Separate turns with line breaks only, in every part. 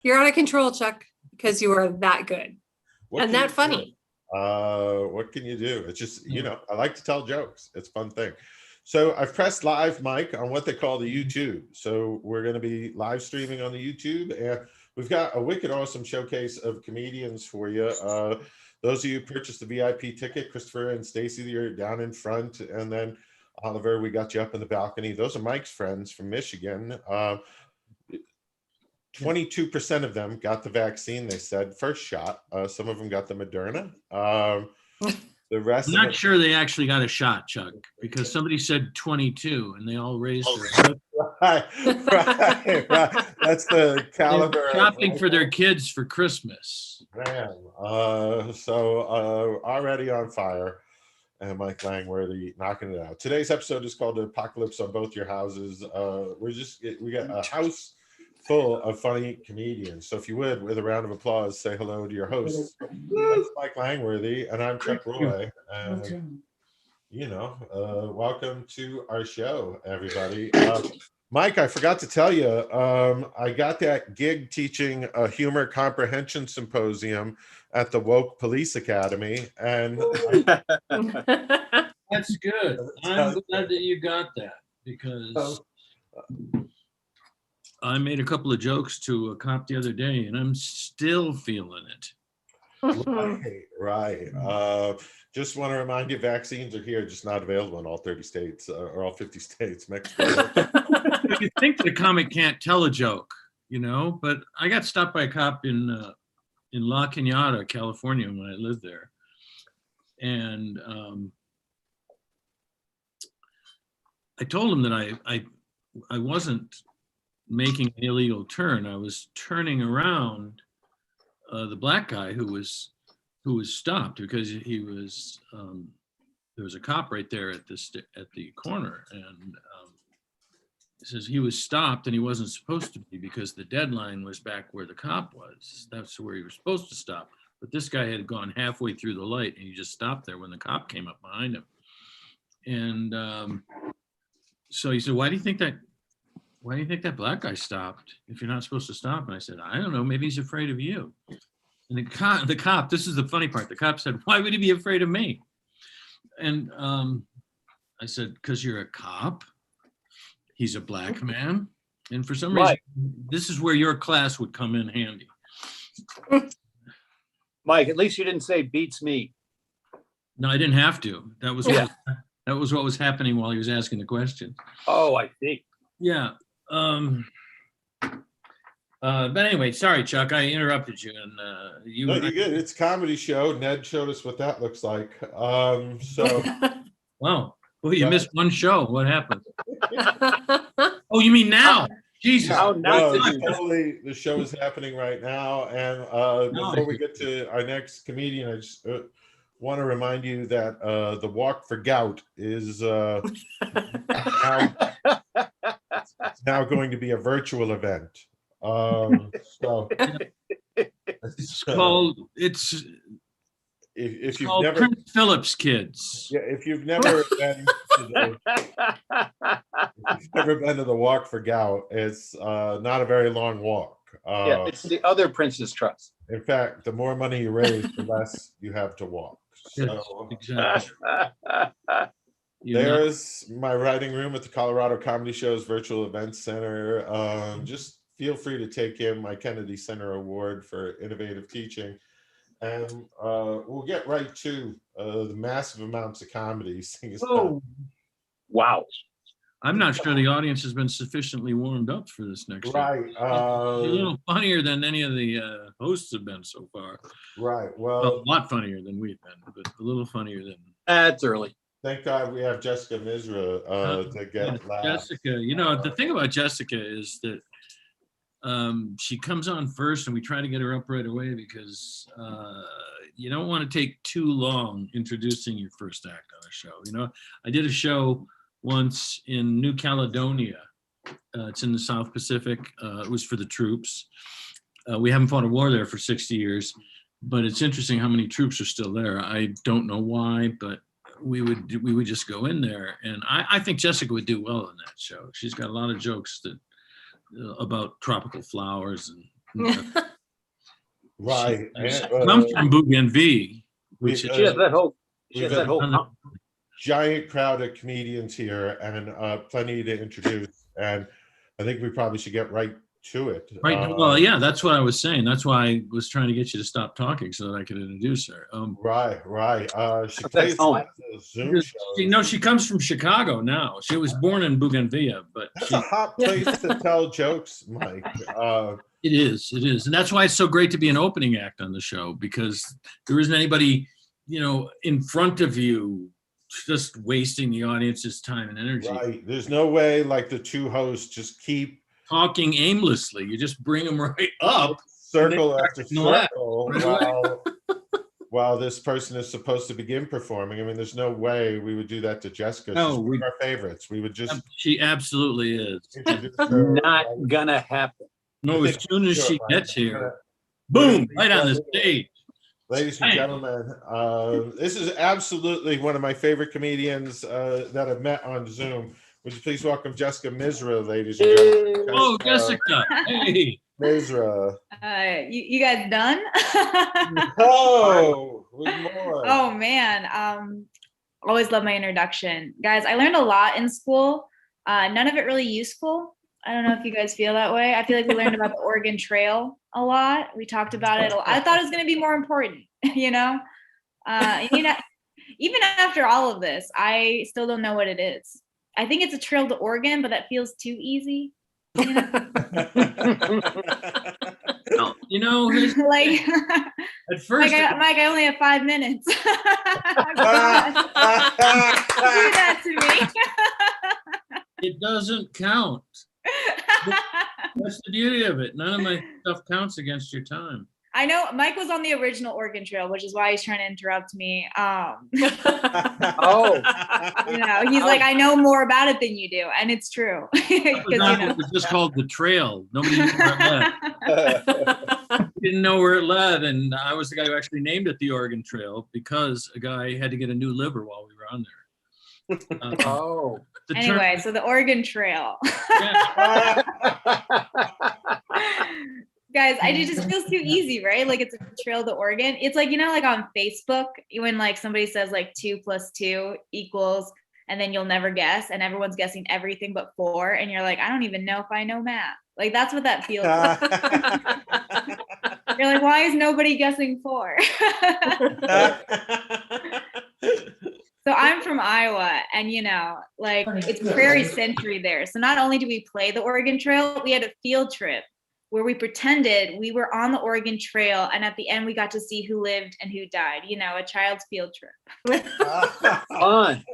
You're out of control, Chuck, because you are that good and that funny.
What can you do? It's just, I like to tell jokes. It's a fun thing. So I've pressed live mic on what they call the YouTube. So we're going to be live streaming on the YouTube, and we've got a wicked awesome showcase of comedians for you. Those of you who purchased the VIP ticket, Christopher and Stacy, you're down in front, and then Oliver, we got you up in the balcony. Those are Mike's friends from Michigan. 22% of them got the vaccine, they said, first shot. Some of them got the Moderna. The rest
I'm not sure they actually got a shot, Chuck, because somebody said 22 and they all raised their
right. That's the caliber.
They're shopping for their kids for Christmas.
Man, so already on fire. And Mike Langworthy knocking it out. Today's episode is called Apocalypse on Both Your Houses. We got a house full of funny comedians. So if you would, with a round of applause, say hello to your host. That's Mike Langworthy, and I'm Chuck Roy. And welcome to our show, everybody. Mike, I forgot to tell you, I got that gig teaching a humor comprehension symposium at the Woke Police Academy, and
that's good. I'm glad that you got that, because I made a couple of jokes to a cop the other day, and I'm still feeling it.
Right. Just want to remind you, vaccines are here, just not available in all 30 states or all 50 states. Mexico.
You think that a comic can't tell a joke, but I got stopped by a cop in La Cañada, California, when I lived there. And I told him that I wasn't making an illegal turn. I was turning around the black guy who was stopped because he was there was a cop right there at the corner, and he says he was stopped and he wasn't supposed to be because the deadline was back where the cop was. That's where he was supposed to stop. But this guy had gone halfway through the light and he just stopped there when the cop came up behind him. And so he said, why do you think that black guy stopped if you're not supposed to stop? And I said, I don't know, maybe he's afraid of you. And the cop, this is the funny part, the cop said, why would he be afraid of me? And I said, because you're a cop. He's a black man. And for some reason, this is where your class would come in handy.
Mike, at least you didn't say beats me.
No, I didn't have to. That was what was happening while he was asking the question.
Oh, I see.
Yeah. But anyway, sorry, Chuck, I interrupted you. And
No, you're good. It's a comedy show. Ned showed us what that looks like. So.
Wow. Well, you missed one show. What happened? Oh, you mean now? Jesus.
Totally, the show is happening right now. And before we get to our next comedian, I just want to remind you that the Walk for Gout is now going to be a virtual event. So
it's called
if you've
called
never
Prince Philip's Kids.
Yeah, if you've never been to the Walk for Gout, it's not a very long walk.
It's the other Prince's Trust.
In fact, the more money you raise, the less you have to walk. So
Yes, exactly.
there's my writing room at the Colorado Comedy Show's Virtual Events Center. Just feel free to take in my Kennedy Center Award for innovative teaching. And we'll get right to the massive amounts of comedy.
Wow.
I'm not sure the audience has been sufficiently warmed up for this next
right.
a little funnier than any of the hosts have been so far.
Right.
Well, a lot funnier than we've been, but a little funnier than.
That's early.
Thank God we have Jessica Misra to get laughs.
Jessica, the thing about Jessica is that she comes on first and we try to get her up right away because you don't want to take too long introducing your first act on a show. I did a show once in New Caledonia. It's in the South Pacific. It was for the troops. We haven't fought a war there for 60 years, but it's interesting how many troops are still there. I don't know why, but we would just go in there, and I think Jessica would do well in that show. She's got a lot of jokes that about tropical flowers and
Right.
Comes from Bougainville, which
we,
is
She has that whole, she
we've
has that
had
whole,
giant crowd of comedians here and plenty to introduce. And I think we probably should get right to it.
right. Well, yeah, that's what I was saying. That's why I was trying to get you to stop talking so that I could introduce her.
Right. She
That's
plays
Owen.
lots of Zoom shows.
She comes from Chicago now. She was born in Bougainville, but
That's a hot place to tell jokes, Mike.
it is, and that's why it's so great to be an opening act on the show, because there isn't anybody, in front of you just wasting the audience's time and energy.
Right. There's no way like the two hosts just keep
Talking aimlessly. You just bring them right up.
circle after
laugh.
circle while this person is supposed to begin performing. I mean, there's no way we would do that to Jessica.
No,
She's one of our favorites. We would just
She absolutely is.
introduce her.
not gonna happen.
No, as soon as she
Sure,
gets
Mike.
here, boom, right on the stage.
Ladies and gentlemen, this is absolutely one of my favorite comedians that I've met on Zoom. Would you please welcome Jessica Misra, ladies and gentlemen?
Oh, Jessica. Hey.
Misra.
You guys done?
Oh, with more.
Oh man. Always love my introduction. Guys, I learned a lot in school. None of it really useful. I don't know if you guys feel that way. I feel like we learned about the Oregon Trail a lot. We talked about it. I thought it was going to be more important, Even after all of this, I still don't know what it is. I think it's a trail to Oregon, but that feels too easy.
Like at first,
Mike, I only have 5 minutes. Do that to me.
it doesn't count. That's the beauty of it. None of my stuff counts against your time.
I know Mike was on the original Oregon Trail, which is why he's trying to interrupt me.
Oh,
He's like, I know more about it than you do, and it's true.
It was just called the trail. Nobody knew where it led. Didn't know where it led, and I was the guy who actually named it the Oregon Trail because a guy had to get a new liver while we were on there.
Anyway, so the Oregon Trail.
Yeah.
Guys, it just feels too easy, right? Like it's a trail to Oregon. It's like, like on Facebook, when like somebody says like 2 + 2 =, and then you'll never guess, and everyone's guessing everything but 4, and you're like, I don't even know if I know math. Like that's what that feels like. You're like, why is nobody guessing 4? So I'm from Iowa, and it's Prairie Century there. So not only do we play the Oregon Trail, we had a field trip where we pretended we were on the Oregon Trail, and at the end we got to see who lived and who died. A child's field trip.
Fun.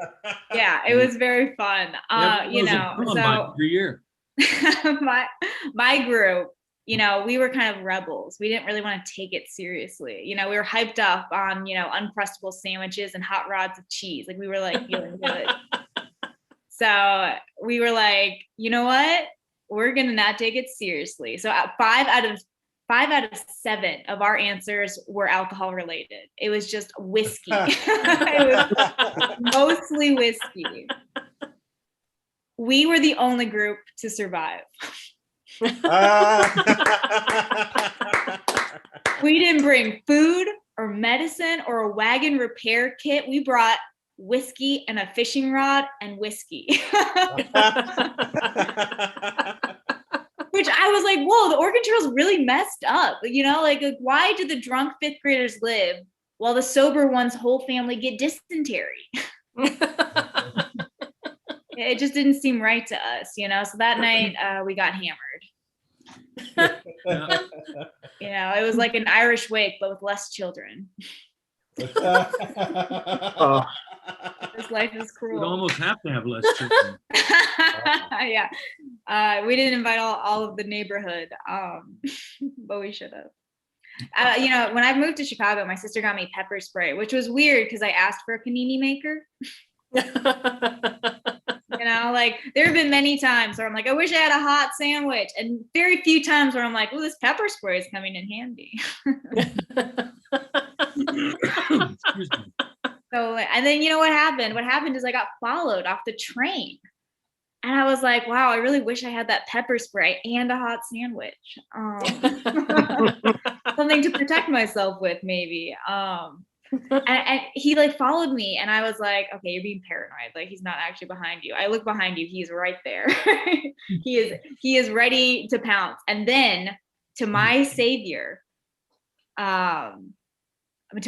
Yeah, it was very fun. So
3 years.
my group, we were kind of rebels. We didn't really want to take it seriously. We were hyped up on, Uncrustable sandwiches and hot rods of cheese. Like we were like feeling good. So we were like, you know what? We're going to not take it seriously. So 5 out of 7 of our answers were alcohol related. It was just whiskey. It was mostly whiskey. We were the only group to survive. We didn't bring food or medicine or a wagon repair kit. We brought whiskey and a fishing rod and whiskey. Which I was like, whoa, the Oregon Trail's really messed up. Like why do the drunk 5th graders live while the sober ones' whole family get dysentery? It just didn't seem right to us, So that night we got hammered. It was like an Irish wake, but with less children. This life is cruel.
You'd almost have to have less children.
Yeah. We didn't invite all of the neighborhood, but we should have. When I moved to Chicago, my sister got me pepper spray, which was weird because I asked for a panini maker. Like there have been many times where I'm like, I wish I had a hot sandwich, and very few times where I'm like, oh, this pepper spray is coming in handy. So, and then what happened? What happened is I got followed off the train. And I was like, wow, I really wish I had that pepper spray and a hot sandwich. Something to protect myself with, maybe. And he like followed me, and I was like, okay, you're being paranoid. Like, he's not actually behind you. I look behind you, he's right there. he is ready to pounce. And then, to my savior, to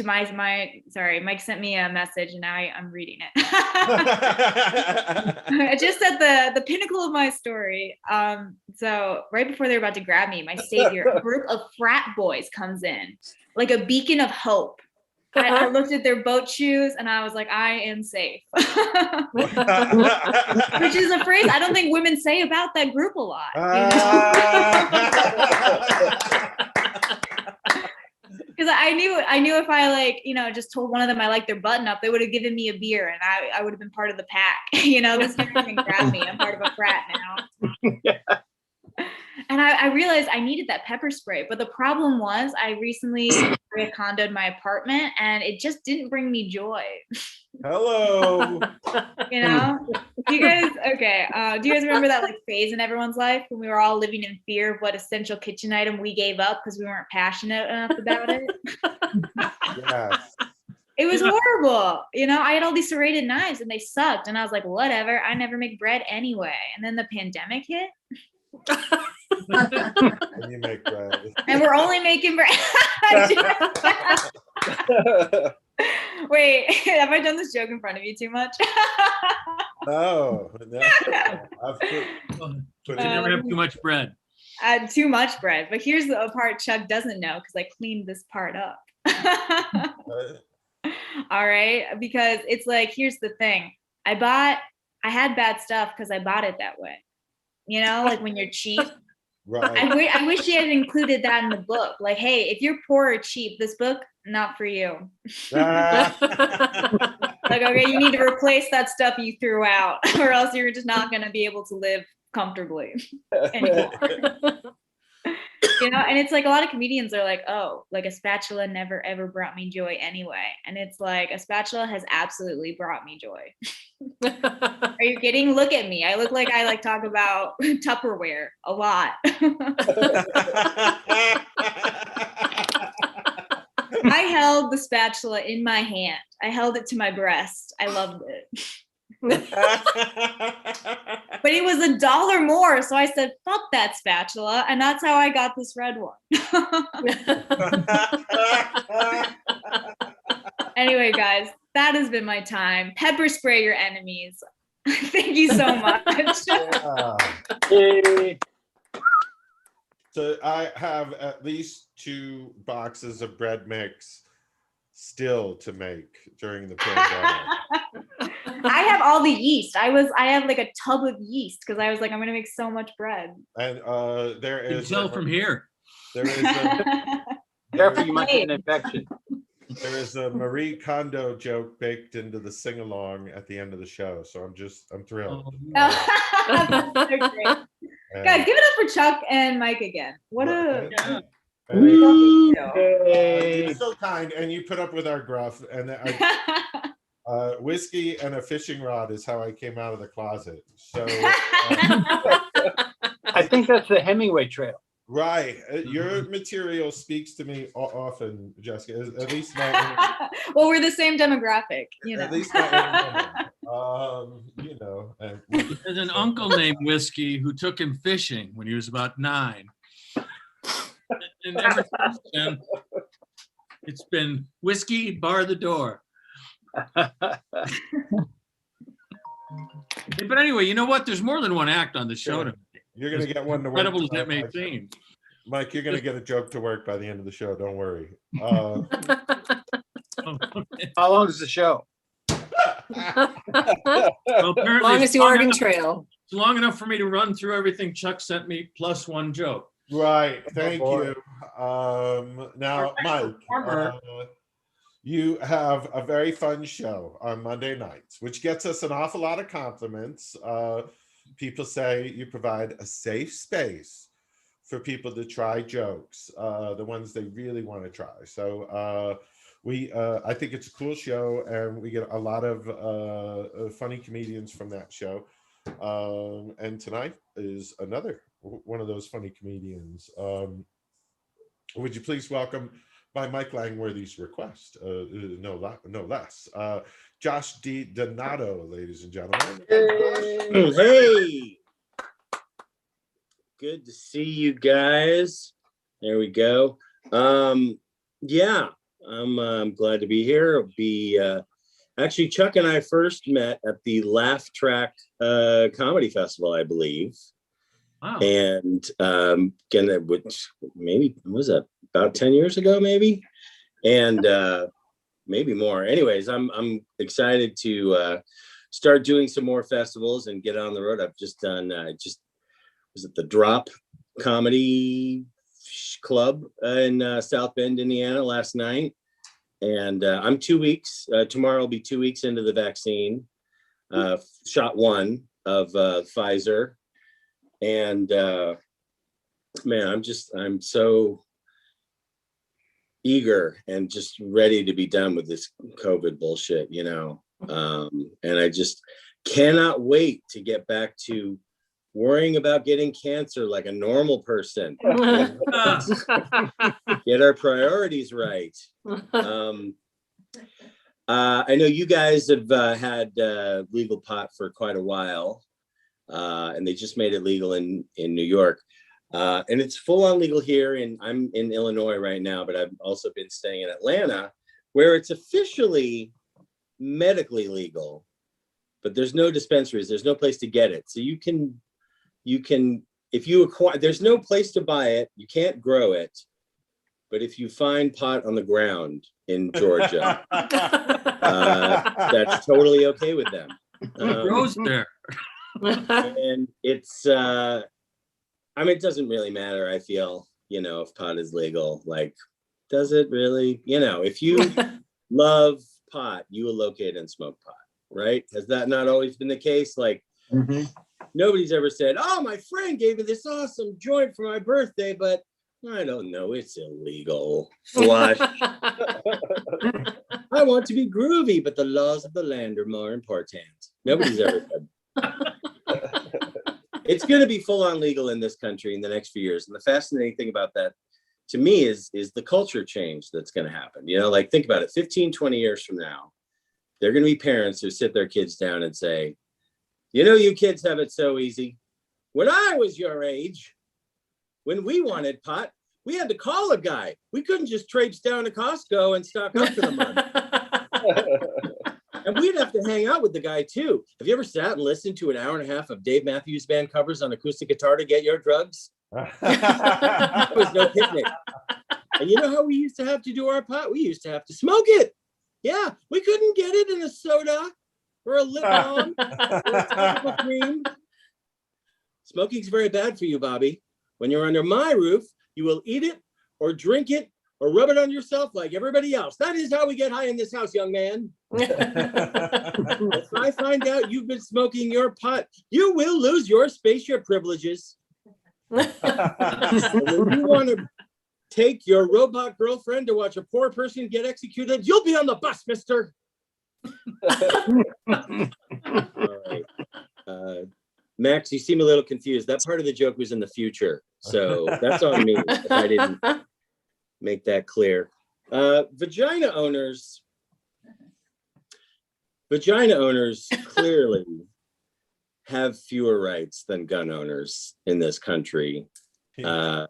my sorry, Mike sent me a message, and now I'm reading it. Just at the pinnacle of my story. So right before they're about to grab me, my savior, a group of frat boys comes in, like a beacon of hope. I looked at their boat shoes, and I was like, I am safe. Which is a phrase I don't think women say about that group a lot. Because I knew if I, like, just told one of them I liked their button up, they would have given me a beer, and I would have been part of the pack. This guy can grab me. I'm part of a frat now. And I realized I needed that pepper spray. But the problem was, I recently condoed my apartment, and it just didn't bring me joy.
Hello.
Do you guys remember that like phase in everyone's life when we were all living in fear of what essential kitchen item we gave up because we weren't passionate enough about it?
Yes.
It was horrible. I had all these serrated knives, and they sucked. And I was like, whatever, I never make bread anyway. And then the pandemic hit.
And you make bread.
And we're only making bread. Wait, have I done this joke in front of you too much?
No.
You never have too much bread.
Too much bread. But here's the part Chuck doesn't know, because I cleaned this part up. All right, because it's like, here's the thing. I had bad stuff because I bought it that way. Like when you're cheap.
Right.
I wish she had included that in the book. Like, hey, if you're poor or cheap, this book, not for you. Like, okay, you need to replace that stuff you threw out, or else you're just not going to be able to live comfortably anymore. And it's like, a lot of comedians are like, oh, like a spatula never ever brought me joy anyway. And it's like, a spatula has absolutely brought me joy. Are you kidding? Look at me. I look like I like talk about Tupperware a lot. I held the spatula in my hand. I held it to my breast. I loved it. But it was $1 more, so I said, fuck that spatula, and that's how I got this red one. Anyway, guys, that has been my time. Pepper spray your enemies. Thank you so much.
So I have at least 2 boxes of bread mix still to make during the pandemic.
I have all the yeast. I have like a tub of yeast because I was like, I'm gonna make so much bread.
And there
You
is
can tell from here.
there is a,
Careful, you might get an infection.
there is a Marie Kondo joke baked into the sing along at the end of the show, so I'm thrilled.
That's so great. Guys, give it up for Chuck and Mike again. What a
you're so kind, and you put up with our gruff. And whiskey and a fishing rod is how I came out of the closet. So
I think that's the Hemingway Trail.
right, your material speaks to me often, Jessica. At least my
well, we're the same demographic,
At least my and
There's an uncle named Whiskey who took him fishing when he was about 9. And ever since then, it's been whiskey, bar the door. But anyway, you know what? There's more than one act on the show.
Yeah. You're gonna get one to work.
Incredible as it may seem.
Mike, you're gonna get a joke to work by the end of the show. Don't worry.
Oh,
How long is the show?
well,
As
apparently
long
it's
as the
long
Oregon
enough-
Trail.
It's long enough for me to run through everything Chuck sent me plus one joke.
Right. Thank
boy.
you. Now, Mike, you have a very fun show on Monday nights, which gets us an awful lot of compliments. People say you provide a safe space for people to try jokes, the ones they really want to try. So I think it's a cool show, and we get a lot of funny comedians from that show. And tonight is another one of those funny comedians. Would you please welcome, by Mike Langworthy's request, no less, Josh D. Donato, ladies and gentlemen.
Hey, good to see you guys. There we go. Yeah, I'm glad to be here. I'll be actually, Chuck and I first met at the Laugh Track Comedy Festival, I believe.
Wow.
And which maybe was that about 10 years ago, maybe, and maybe more. Anyways, I'm excited to start doing some more festivals and get on the road. I've just done was at the Drop Comedy Club in South Bend, Indiana last night. And I'm 2 weeks. Tomorrow will be 2 weeks into the vaccine, shot one of Pfizer. And man, I'm so eager and just ready to be done with this COVID bullshit, you know. And I just cannot wait to get back to worrying about getting cancer like a normal person. Get our priorities right. I know you guys have had legal pot for quite a while, and they just made it legal in New York. And it's full on legal here, and I'm in Illinois right now, but I've also been staying in Atlanta, where it's officially medically legal, but there's no dispensaries, there's no place to get it. So you can, if you acquire, there's no place to buy it, you can't grow it. But if you find pot on the ground in Georgia, that's totally okay with them.
Who grows there?
And it's, I mean, it doesn't really matter, I feel, you know, if pot is legal. Like, does it really? You know, if you love pot, you will locate and smoke pot, right? Has that not always been the case? Like, nobody's ever said, oh, my friend gave me this awesome joint for my birthday, but I don't know, it's illegal. Flush. I want to be groovy, but the laws of the land are more important. Nobody's ever said. It's going to be full on legal in this country in the next few years. And the fascinating thing about that to me is the culture change that's going to happen. You know, like, think about it, 15, 20 years from now, they're going to be parents who sit their kids down and say, you know, you kids have it so easy. When I was your age, when we wanted pot, we had to call a guy. We couldn't just traipse down to Costco and stock up for the month. And we'd have to hang out with the guy too. Have you ever sat and listened to an hour and a half of Dave Matthews Band covers on acoustic guitar to get your drugs? There was no picnic. And you know how we used to have to do our pot? We used to have to smoke it. Yeah, we couldn't get it in a soda or a lip balm or a topical cream. Smoking's very bad for you, Bobby. When you're under my roof, you will eat it or drink it or rub it on yourself like everybody else. That is how we get high in this house, young man. If I find out you've been smoking your pot, you will lose your spaceship privileges. And when you want to take your robot girlfriend to watch a poor person get executed, you'll be on the bus, mister. All right. Max, you seem a little confused. That part of the joke was in the future. So that's on me if I didn't make that clear. Vagina owners clearly have fewer rights than gun owners in this country. I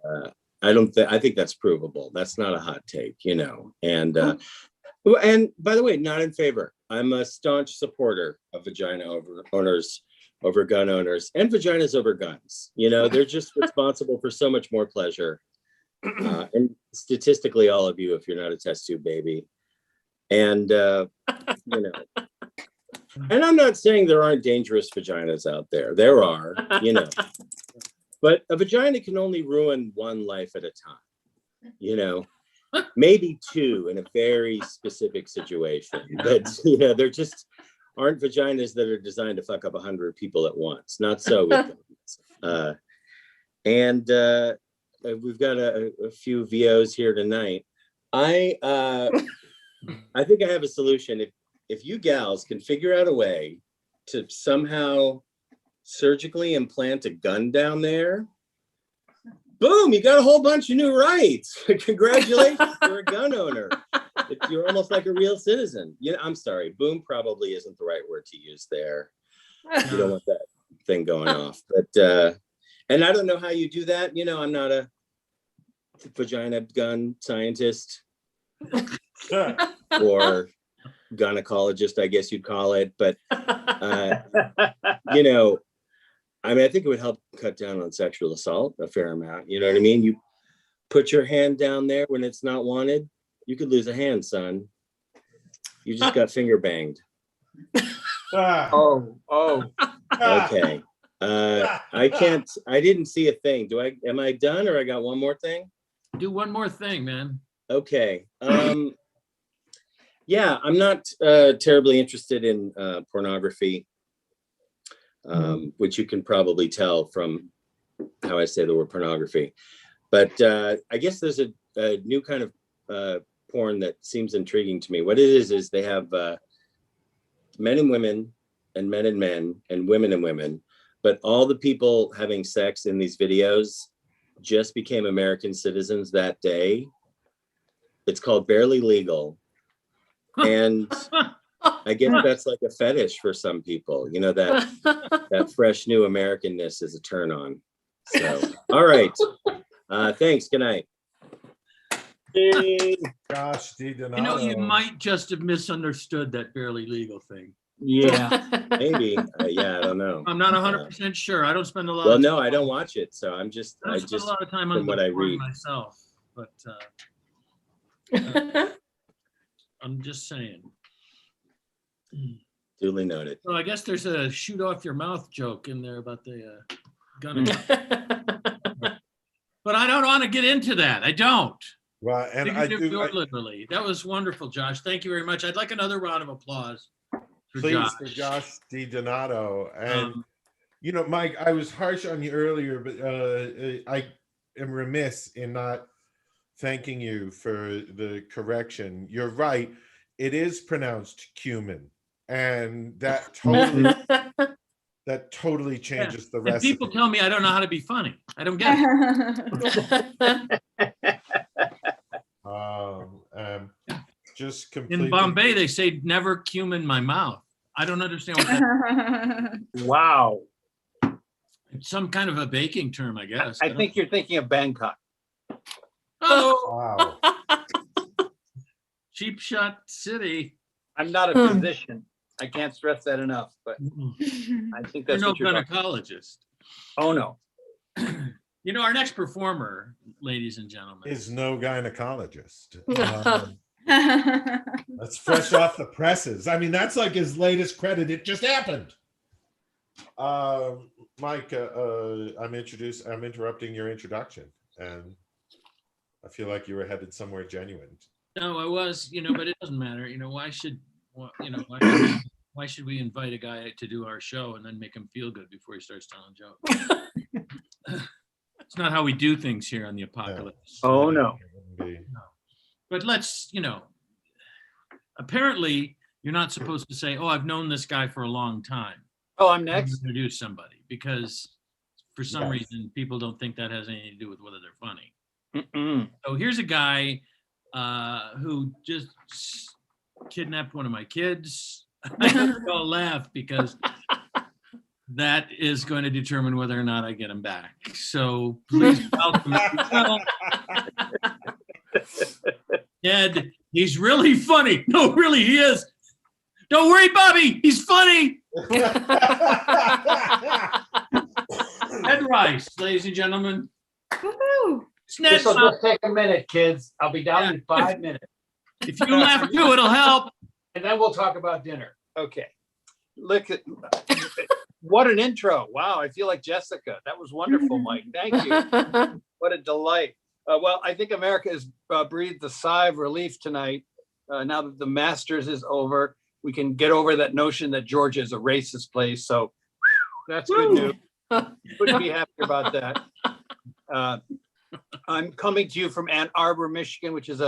think that's provable. That's not a hot take, you know. And by the way, not in favor. I'm a staunch supporter of vagina owners over gun owners, and vaginas over guns. You know, they're just responsible for so much more pleasure. And statistically, all of you, if you're not a test tube baby. And, you know, and I'm not saying there aren't dangerous vaginas out there. There are, you know, but a vagina can only ruin one life at a time, you know, maybe two in a very specific situation. But, you know, they're just aren't vaginas that are designed to fuck up 100 people at once. Not so with guns. And we've got a few VOs here tonight. I think I have a solution. If you gals can figure out a way to somehow surgically implant a gun down there, boom, you got a whole bunch of new rights. Congratulations, you're a gun owner. You're almost like a real citizen. Yeah, I'm sorry, boom probably isn't the right word to use there. You don't want that thing going off. But and I don't know how you do that. You know, I'm not a vagina gun scientist or gynecologist, I guess you'd call it. But you know, I mean, I think it would help cut down on sexual assault a fair amount. You know what I mean? You put your hand down there when it's not wanted, you could lose a hand, son. You just got finger banged.
Oh.
Okay. I didn't see a thing. Am I done or I got one more thing?
Do one more thing, man.
Okay. Yeah, I'm not terribly interested in pornography, which you can probably tell from how I say the word pornography. But I guess there's a new kind of porn that seems intriguing to me. What it is they have men and women and men and men and women, but all the people having sex in these videos just became American citizens that day. It's called Barely Legal. And I guess that's like a fetish for some people, you know, that fresh new Americanness is a turn on. So, all right. Thanks. Good night.
Gosh,
You know, you might just have misunderstood that Barely Legal thing.
Yeah.
Maybe. Yeah, I don't know.
I'm not 100% sure. I don't spend a lot.
Well,
of
no, I don't watch it. So I'm just,
I don't spend a lot of time
from
on
what
the
I
porn
read.
myself, but I'm just saying.
Duly noted.
Well, I guess there's a shoot off your mouth joke in there about the gun. But I don't want to get into that. I don't.
Well, and I do.
Literally. That was wonderful, Josh. Thank you very much. I'd like another round of applause for
Please,
Josh.
for Josh DiDonato. And, you know, Mike, I was harsh on you earlier, but I am remiss in not thanking you for the correction. You're right. It is pronounced cumin. And that totally changes the
And
recipe.
people tell me I don't know how to be funny. I don't get it.
Just completely.
In Bombay, they say never cumin my mouth. I don't understand what that is.
Wow.
It's some kind of a baking term, I guess.
I think you're thinking of Bangkok.
Oh,
Wow.
cheap shot city.
I'm not a physician. I can't stress that enough, but I think
You're
that's
no
what you're talking.
gynecologist.
Oh, no.
You know, our next performer, ladies and gentlemen,
Is no gynecologist. That's fresh off the presses. I mean, that's like his latest credit. It just happened. Mike, I'm interrupting your introduction, and I feel like you were headed somewhere genuine.
No, I was, you know, but it doesn't matter. You know, why should we invite a guy to do our show and then make him feel good before he starts telling jokes? It's not how we do things here on the ApocaLips.
Oh, no.
But let's, you know, apparently you're not supposed to say, oh, I've known this guy for a long time.
Oh, I'm next.
Introduce somebody, because for some reason people don't think that has anything to do with whether they're funny.
Mm-mm.
So here's a guy who just kidnapped one of my kids. I all laugh because that is going to determine whether or not I get him back. So please welcome Ned. He's really funny. No, really, he is. Don't worry, Bobby. He's funny. Ned Rice, ladies and gentlemen.
Woohoo.
It's Ned.
This will just take a minute, kids. I'll be down in 5 minutes.
If you laugh too, it'll help.
And then we'll talk about dinner. Okay. Look at what an intro. Wow. I feel like Jessica. That was wonderful, Mike. Thank you. What a delight. Well, I think America has breathed a sigh of relief tonight. Now that the Masters is over, we can get over that notion that Georgia is a racist place. So that's good news. Couldn't be happy about that. I'm coming to you from Ann Arbor, Michigan, which is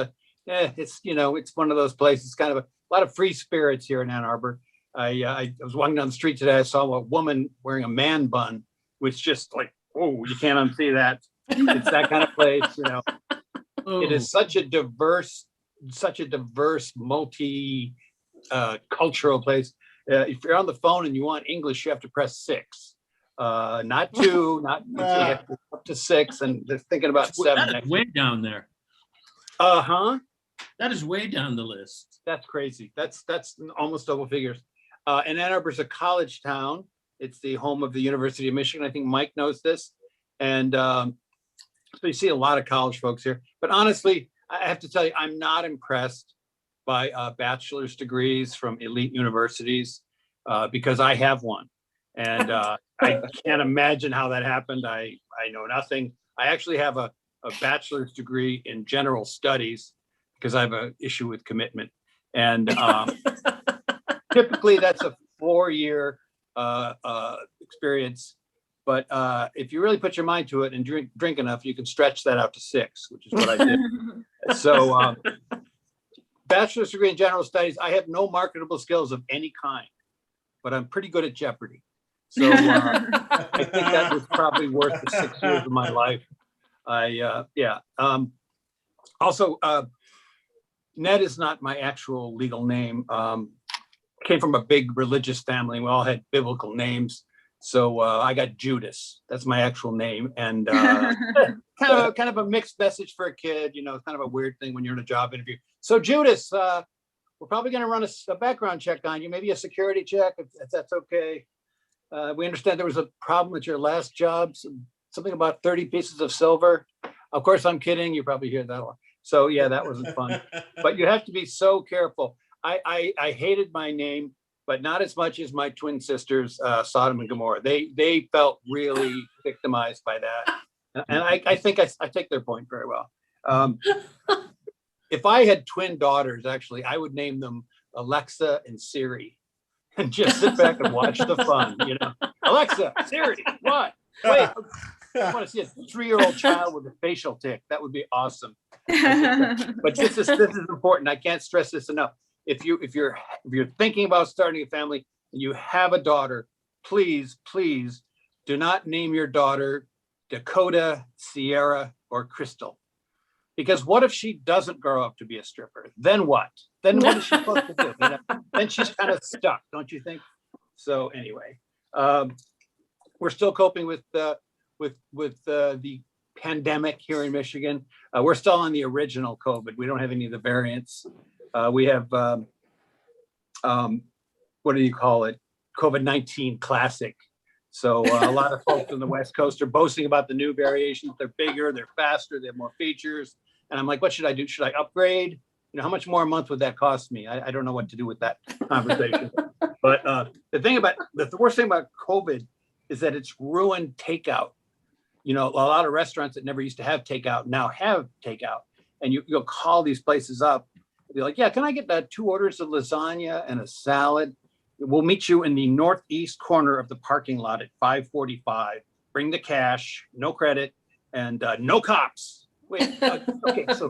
it's one of those places, kind of a lot of free spirits here in Ann Arbor. I was walking down the street today. I saw a woman wearing a man bun, which just like, oh, you can't unsee that. It's that kind of place, you know. It is such a diverse, multi cultural place. If you're on the phone and you want English, you have to press 6, not 2, not up to 6, and they're thinking about 7.
That is way down there. That is way down the list.
That's crazy. That's almost double figures. And Ann Arbor's a college town. It's the home of the University of Michigan. I think Mike knows this. And so you see a lot of college folks here. But honestly, I have to tell you, I'm not impressed by bachelor's degrees from elite universities because I have one. And I can't imagine how that happened. I know nothing. I actually have a bachelor's degree in general studies because I have an issue with commitment. And typically that's a 4-year experience. But if you really put your mind to it and drink enough, you can stretch that out to 6, which is what I did. So bachelor's degree in general studies, I have no marketable skills of any kind, but I'm pretty good at Jeopardy. So I think that was probably worth the 6 years of my life. Also, Ned is not my actual legal name. Came from a big religious family. We all had biblical names. So I got Judas. That's my actual name. And kind of a mixed message for a kid, you know, kind of a weird thing when you're in a job interview. So Judas, we're probably going to run a background check on you, maybe a security check, if that's okay. We understand there was a problem at your last job, something about 30 pieces of silver. Of course, I'm kidding. You probably hear that a lot. So yeah, that wasn't fun. But you have to be so careful. I hated my name, but not as much as my twin sisters, Sodom and Gomorrah. They felt really victimized by that. And I think I take their point very well. If I had twin daughters, actually, I would name them Alexa and Siri and just sit back and watch the fun, you know. Alexa, Siri, what? Wait, I want to see a 3-year-old child with a facial tic. That would be awesome. But this is important. I can't stress this enough. If you're thinking about starting a family and you have a daughter, please do not name your daughter Dakota, Sierra, or Crystal. Because what if she doesn't grow up to be a stripper? Then what? Then what is she supposed to do? You know? Then she's kind of stuck, don't you think? So anyway, we're still coping with the pandemic here in Michigan. We're still on the original COVID. We don't have any of the variants. We have, what do you call it? COVID-19 classic. So a lot of folks on the West Coast are boasting about the new variations. They're bigger, they're faster, they have more features. And I'm like, what should I do? Should I upgrade? You know, how much more a month would that cost me? I don't know what to do with that conversation. But the worst thing about COVID is that it's ruined takeout. You know, a lot of restaurants that never used to have takeout now have takeout. And you'll call these places up. Be like, yeah, can I get 2 orders of lasagna and a salad? We'll meet you in the northeast corner of the parking lot at 5:45. Bring the cash, no credit, and no cops. Wait, okay, so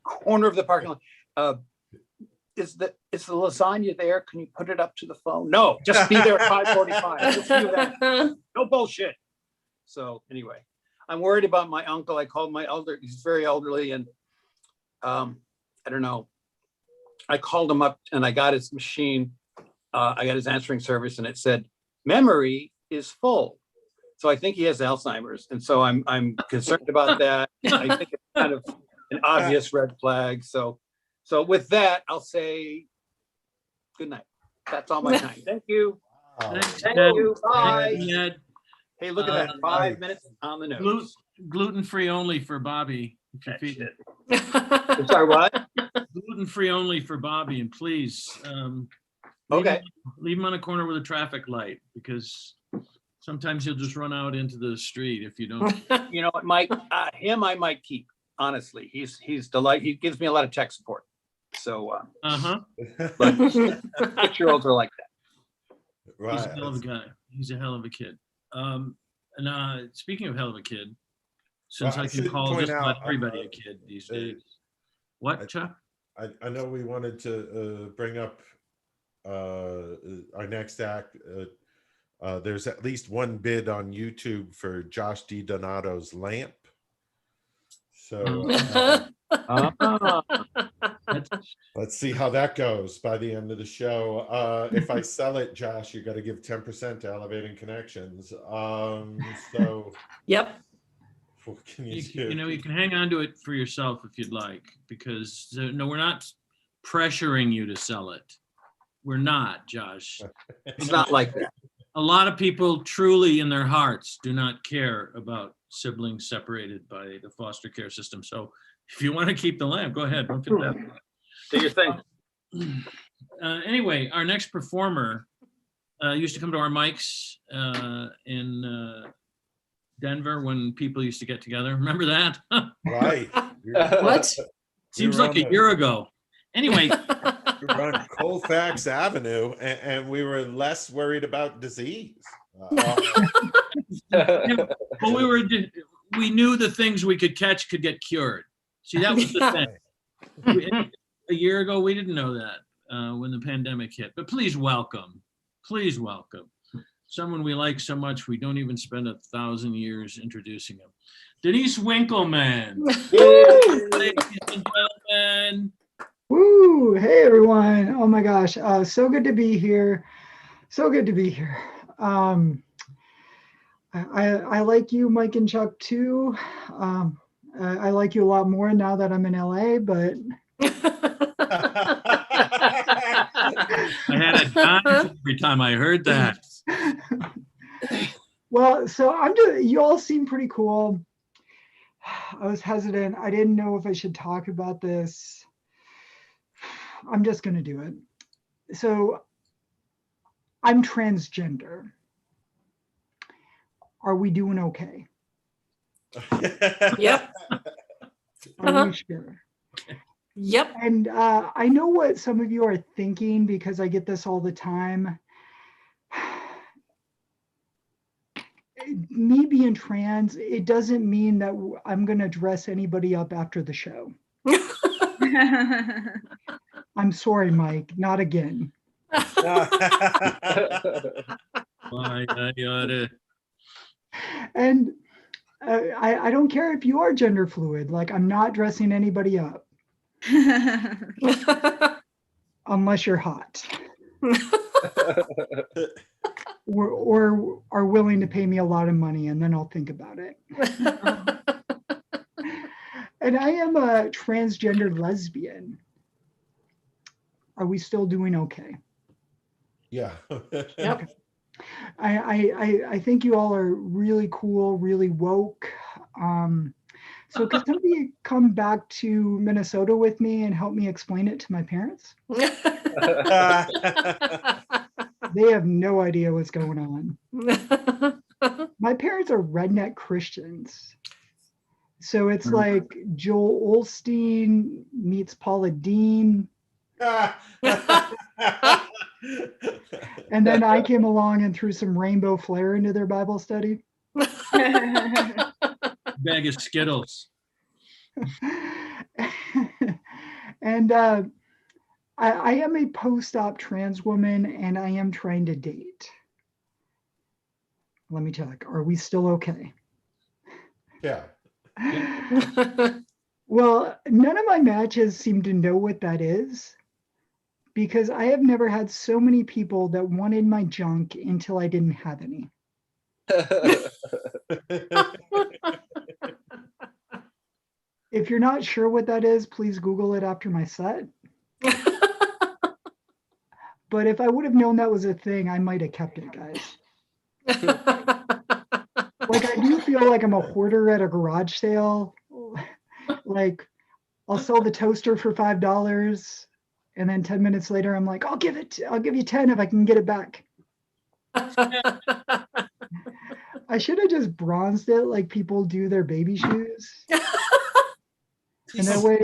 corner of the parking lot. Is the lasagna there? Can you put it up to the phone? No, just be there at 5:45. We'll see you then. No bullshit. So anyway, I'm worried about my uncle. I called my elder. He's very elderly, and I don't know. I called him up and I got his machine. I got his answering service and it said, memory is full. So I think he has Alzheimer's. And so I'm concerned about that. I think it's kind of an obvious red flag. So with that, I'll say good night. That's all my time. Thank you. Thank you. Bye. Hey, look at that. 5 minutes on the nose.
Gluten-free only for Bobby. If you feed it.
I'm sorry, what?
Gluten-free only for Bobby, and please
okay.
Leave him on a corner with a traffic light because sometimes he'll just run out into the street if you don't.
You know what, Mike? Him I might keep. Honestly, he's delightful. He gives me a lot of tech support. So but 6-year-olds are like that.
Right.
He's a hell of a guy. He's a hell of a kid. And speaking of hell of a kid, since I can call just about everybody a kid these days. What, Chuck?
I know we wanted to bring up our next act, there's at least one bid on YouTube for Josh DiDonato's lamp. So let's see how that goes by the end of the show. If I sell it, Josh, you got to give 10% to Elevating Connections. So
Yep.
what can you do?
You know, you can hang on to it for yourself if you'd like, because no, we're not pressuring you to sell it. We're not, Josh.
It's not like that.
A lot of people truly in their hearts do not care about siblings separated by the foster care system. So if you want to keep the lamp, go ahead. Don't feel bad.
Do your thing.
Anyway, our next performer used to come to our mics in Denver when people used to get together. Remember that?
Right.
What?
Seems like a year ago. Anyway.
We were on Colfax Avenue, and we were less worried about disease.
Well, we knew the things we could catch could get cured. See, that was the thing. A year ago, we didn't know that when the pandemic hit. But please welcome someone we like so much we don't even spend 1,000 years introducing him. Denise Winkelman. Ladies and gentlemen.
Woo! Hey everyone! Oh my gosh, so good to be here. So good to be here. I like you, Mike and Chuck, too. I like you a lot more now that I'm in LA, but
I had a dime every time I heard that.
well, so you all seem pretty cool. I was hesitant. I didn't know if I should talk about this. I'm just going to do it. So I'm transgender. Are we doing okay?
Yep.
Are we sure?
Yep.
And I know what some of you are thinking because I get this all the time. Me being trans, it doesn't mean that I'm going to dress anybody up after the show. I'm sorry, Mike, not again. And I don't care if you are gender fluid, like I'm not dressing anybody up. Unless you're hot. or are willing to pay me a lot of money, and then I'll think about it. And I am a transgender lesbian. Are we still doing okay?
Yeah.
Yep.
Okay. I think you all are really cool, really woke. So could somebody come back to Minnesota with me and help me explain it to my parents? They have no idea what's going on. My parents are redneck Christians. So it's like Joel Osteen meets Paula Dean. And then I came along and threw some rainbow flair into their Bible study.
Bag of Skittles.
And I am a post-op trans woman, and I am trying to date. Let me check. Are we still okay?
Yeah.
Well, none of my matches seem to know what that is, because I have never had so many people that wanted my junk until I didn't have any. If you're not sure what that is, please Google it after my set. But if I would have known that was a thing, I might have kept it, guys. Like, I do feel like I'm a hoarder at a garage sale. Like, I'll sell the toaster for $5, and then 10 minutes later, I'm like, I'll give you 10 if I can get it back. I should have just bronzed it like people do their baby shoes. And that way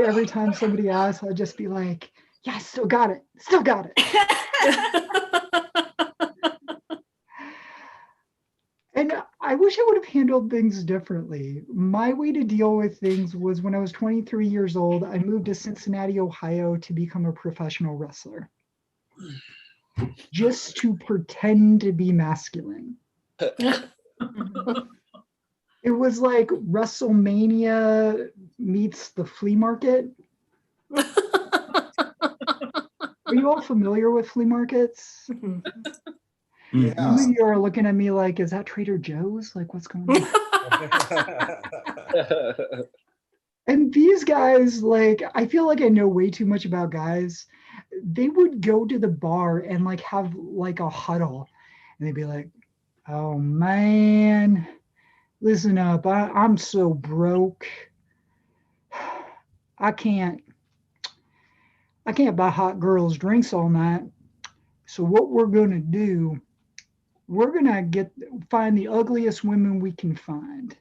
every time somebody asks, I'll just be like, yeah, still got it. Still got it. And I wish I would have handled things differently. My way to deal with things was when I was 23 years old, I moved to Cincinnati, Ohio to become a professional wrestler. just to pretend to be masculine. It was like WrestleMania meets the flea market. Are you all familiar with flea markets? Some of you are looking at me like, is that Trader Joe's? Like, what's going on? And these guys, like, I feel like I know way too much about guys. They would go to the bar and like have like a huddle, and they'd be like, oh man, listen up, I'm so broke. I can't buy hot girls drinks all night. So what we're gonna do, we're gonna find the ugliest women we can find.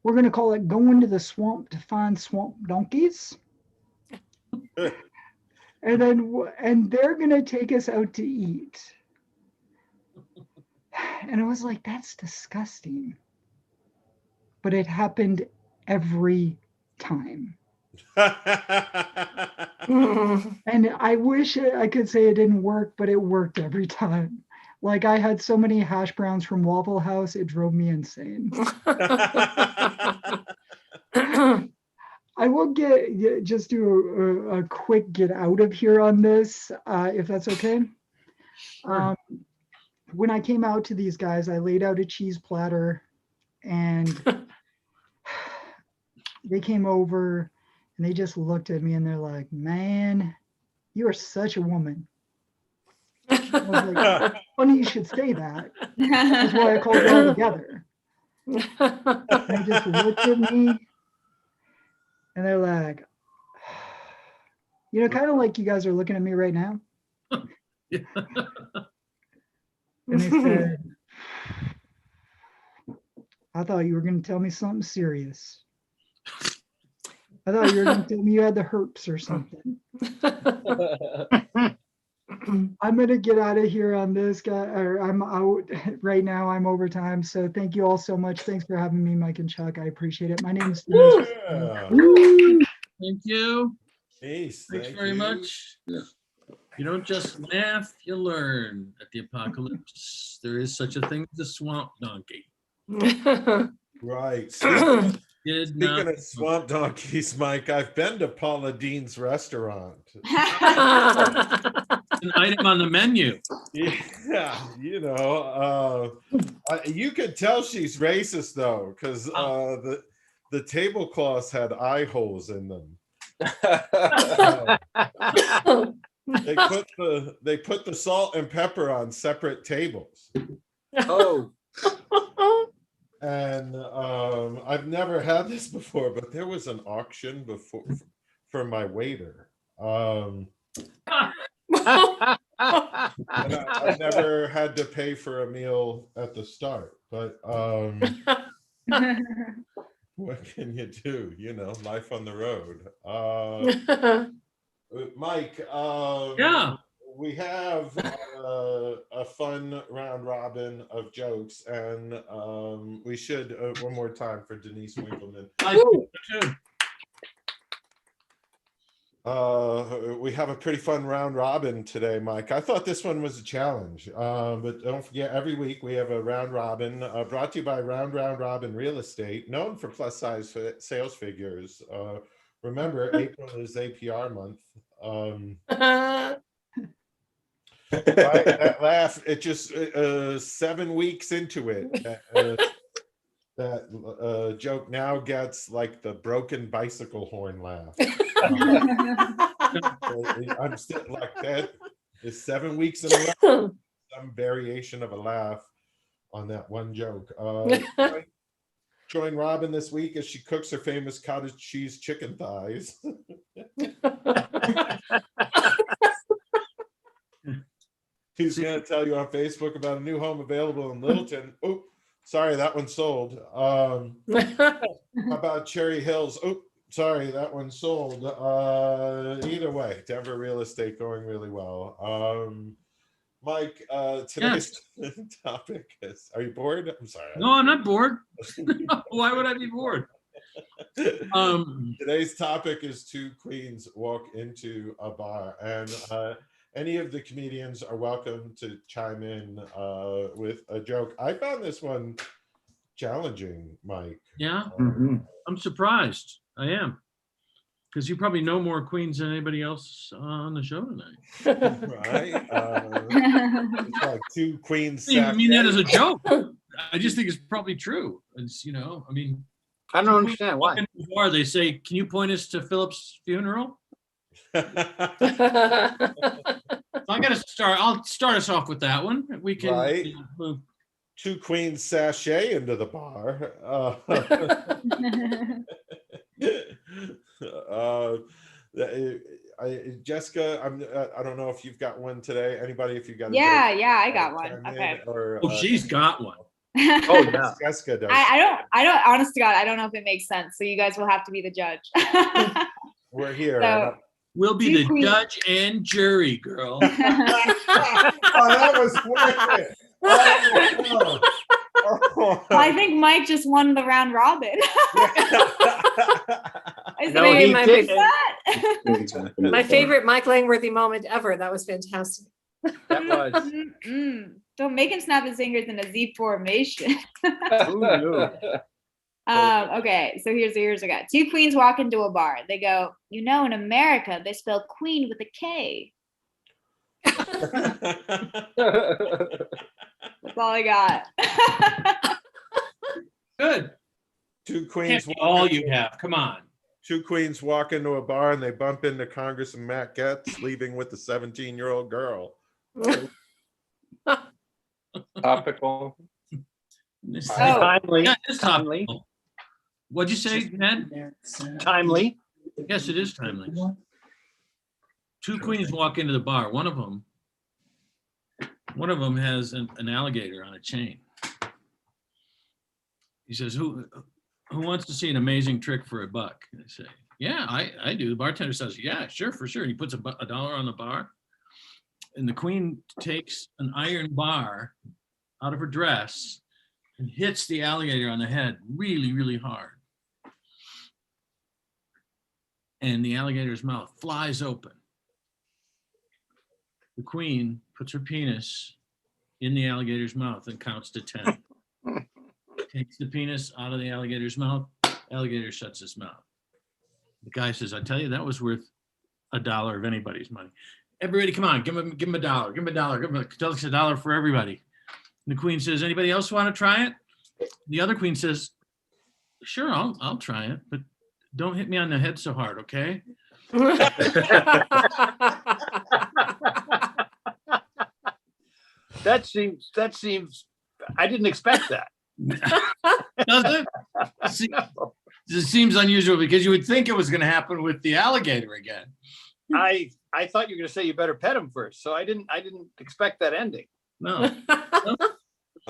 We're gonna call it going to the swamp to find swamp donkeys. And they're gonna take us out to eat. And I was like, that's disgusting. But it happened every time. And I wish I could say it didn't work, but it worked every time. Like, I had so many hash browns from Waffle House, it drove me insane. I will just do a quick get out of here on this, if that's okay. When I came out to these guys, I laid out a cheese platter, and they came over and they just looked at me and they're like, man, you are such a woman. I was like, funny you should say that. That's why I called you all together. And they just looked at me and they're like, you know, kind of like you guys are looking at me right now. And they said, I thought you were going to tell me something serious. I thought you were going to tell me you had the herpes or something. I'm going to get out of here on this guy, or I'm out right now. I'm overtime. So thank you all so much. Thanks for having me, Mike and Chuck. I appreciate it. My name is Denise.
Thank you.
Peace.
Thanks
Thank
very
you.
much. You don't just laugh, you learn. At the apocalypse, there is such a thing as a swamp donkey.
Right.
Did
Speaking
not.
of swamp donkeys, Mike, I've been to Paula Dean's restaurant.
An item on the menu.
Yeah, you know, you could tell she's racist though, because the tablecloths had eye holes in them. They put the salt and pepper on separate tables.
Oh.
And I've never had this before, but there was an auction before for my waiter. And I've never had to pay for a meal at the start, but what can you do? You know, life on the road. Mike,
Yeah.
we have a fun round robin of jokes, and we should one more time for Denise Winkelman. We have a pretty fun round robin today, Mike. I thought this one was a challenge, but don't forget, every week we have a round robin brought to you by Round Robin Real Estate, known for plus size sales figures. Remember, April is APR month. That laugh, it just 7 weeks into it, that joke now gets like the broken bicycle horn laugh. I'm still like that. It's 7 weeks in a row, some variation of a laugh on that one joke. Join Robin this week as she cooks her famous cottage cheese chicken thighs. He's going to tell you on Facebook about a new home available in Littleton. Oh, sorry, that one sold. How about Cherry Hills? Oh, sorry, that one sold. Either way, Denver real estate going really well. Mike, today's topic is, are you bored? I'm sorry.
No, I'm not bored. Why would I be bored?
Today's topic is two queens walk into a bar, any of the comedians are welcome to chime in with a joke. I found this one challenging, Mike.
Yeah,
Mhm.
I'm surprised. I am. Because you probably know more queens than anybody else on the show tonight.
Right? It's like two queens.
I didn't even mean that as a joke. I just think it's probably true. It's, I mean,
I don't understand why.
in the bar, they say, "Can you point us to Philip's funeral?" So I'll start us off with that one. We can
Right. Two queens sashay into the bar. Jessica, I don't know if you've got one today. Anybody, if you got a
Yeah,
joke,
I got one.
chime in,
Okay.
or,
she's got one.
Oh yeah.
Jessica does.
I don't, honest to God, I don't know if it makes sense. So you guys will have to be the judge.
We're here.
So-
We'll be
Two
the
queens.
judge and jury, girl.
Oh, that was quick. Oh.
I think Mike just won the round robin. I
No,
said,
he
my
did.
My favorite Mike Langworthy moment ever. That was fantastic.
That was.
Don't make him snap his fingers in a Z formation.
Who knew?
Okay, so here's I got. Two queens walk into a bar. They go, in America, they spell queen with a K. That's all I got.
Good.
Two
Can't
queens.
be all you have. Come on.
Two queens walk into a bar and they bump into Congressman Matt Getz, leaving with the 17-year-old girl.
Topical.
This-
Timely.
Yeah, it's
Timely.
topical. What'd you say, Ned?
Timely.
Yes, it is timely. Two queens walk into the bar. One of them has an alligator on a chain. He says, who wants to see an amazing trick for $1? I say, yeah, I do. The bartender says, yeah, sure, for sure. And he puts $1 on the bar. And the queen takes an iron bar out of her dress and hits the alligator on the head really, really hard. And the alligator's mouth flies open. The queen puts her penis in the alligator's mouth and counts to 10. Takes the penis out of the alligator's mouth. Alligator shuts his mouth. The guy says, I tell you, that was worth $1 of anybody's money. Everybody, come on, give him $1. Give him $1. Tell us $1 for everybody. And the queen says, anybody else want to try it? The other queen says, sure, I'll try it, but don't hit me on the head so hard, okay?
That seems. I didn't expect that.
Does it? It seems unusual because you would think it was going to happen with the alligator again.
I thought you were going to say you better pet him first, so I didn't expect that ending.
No.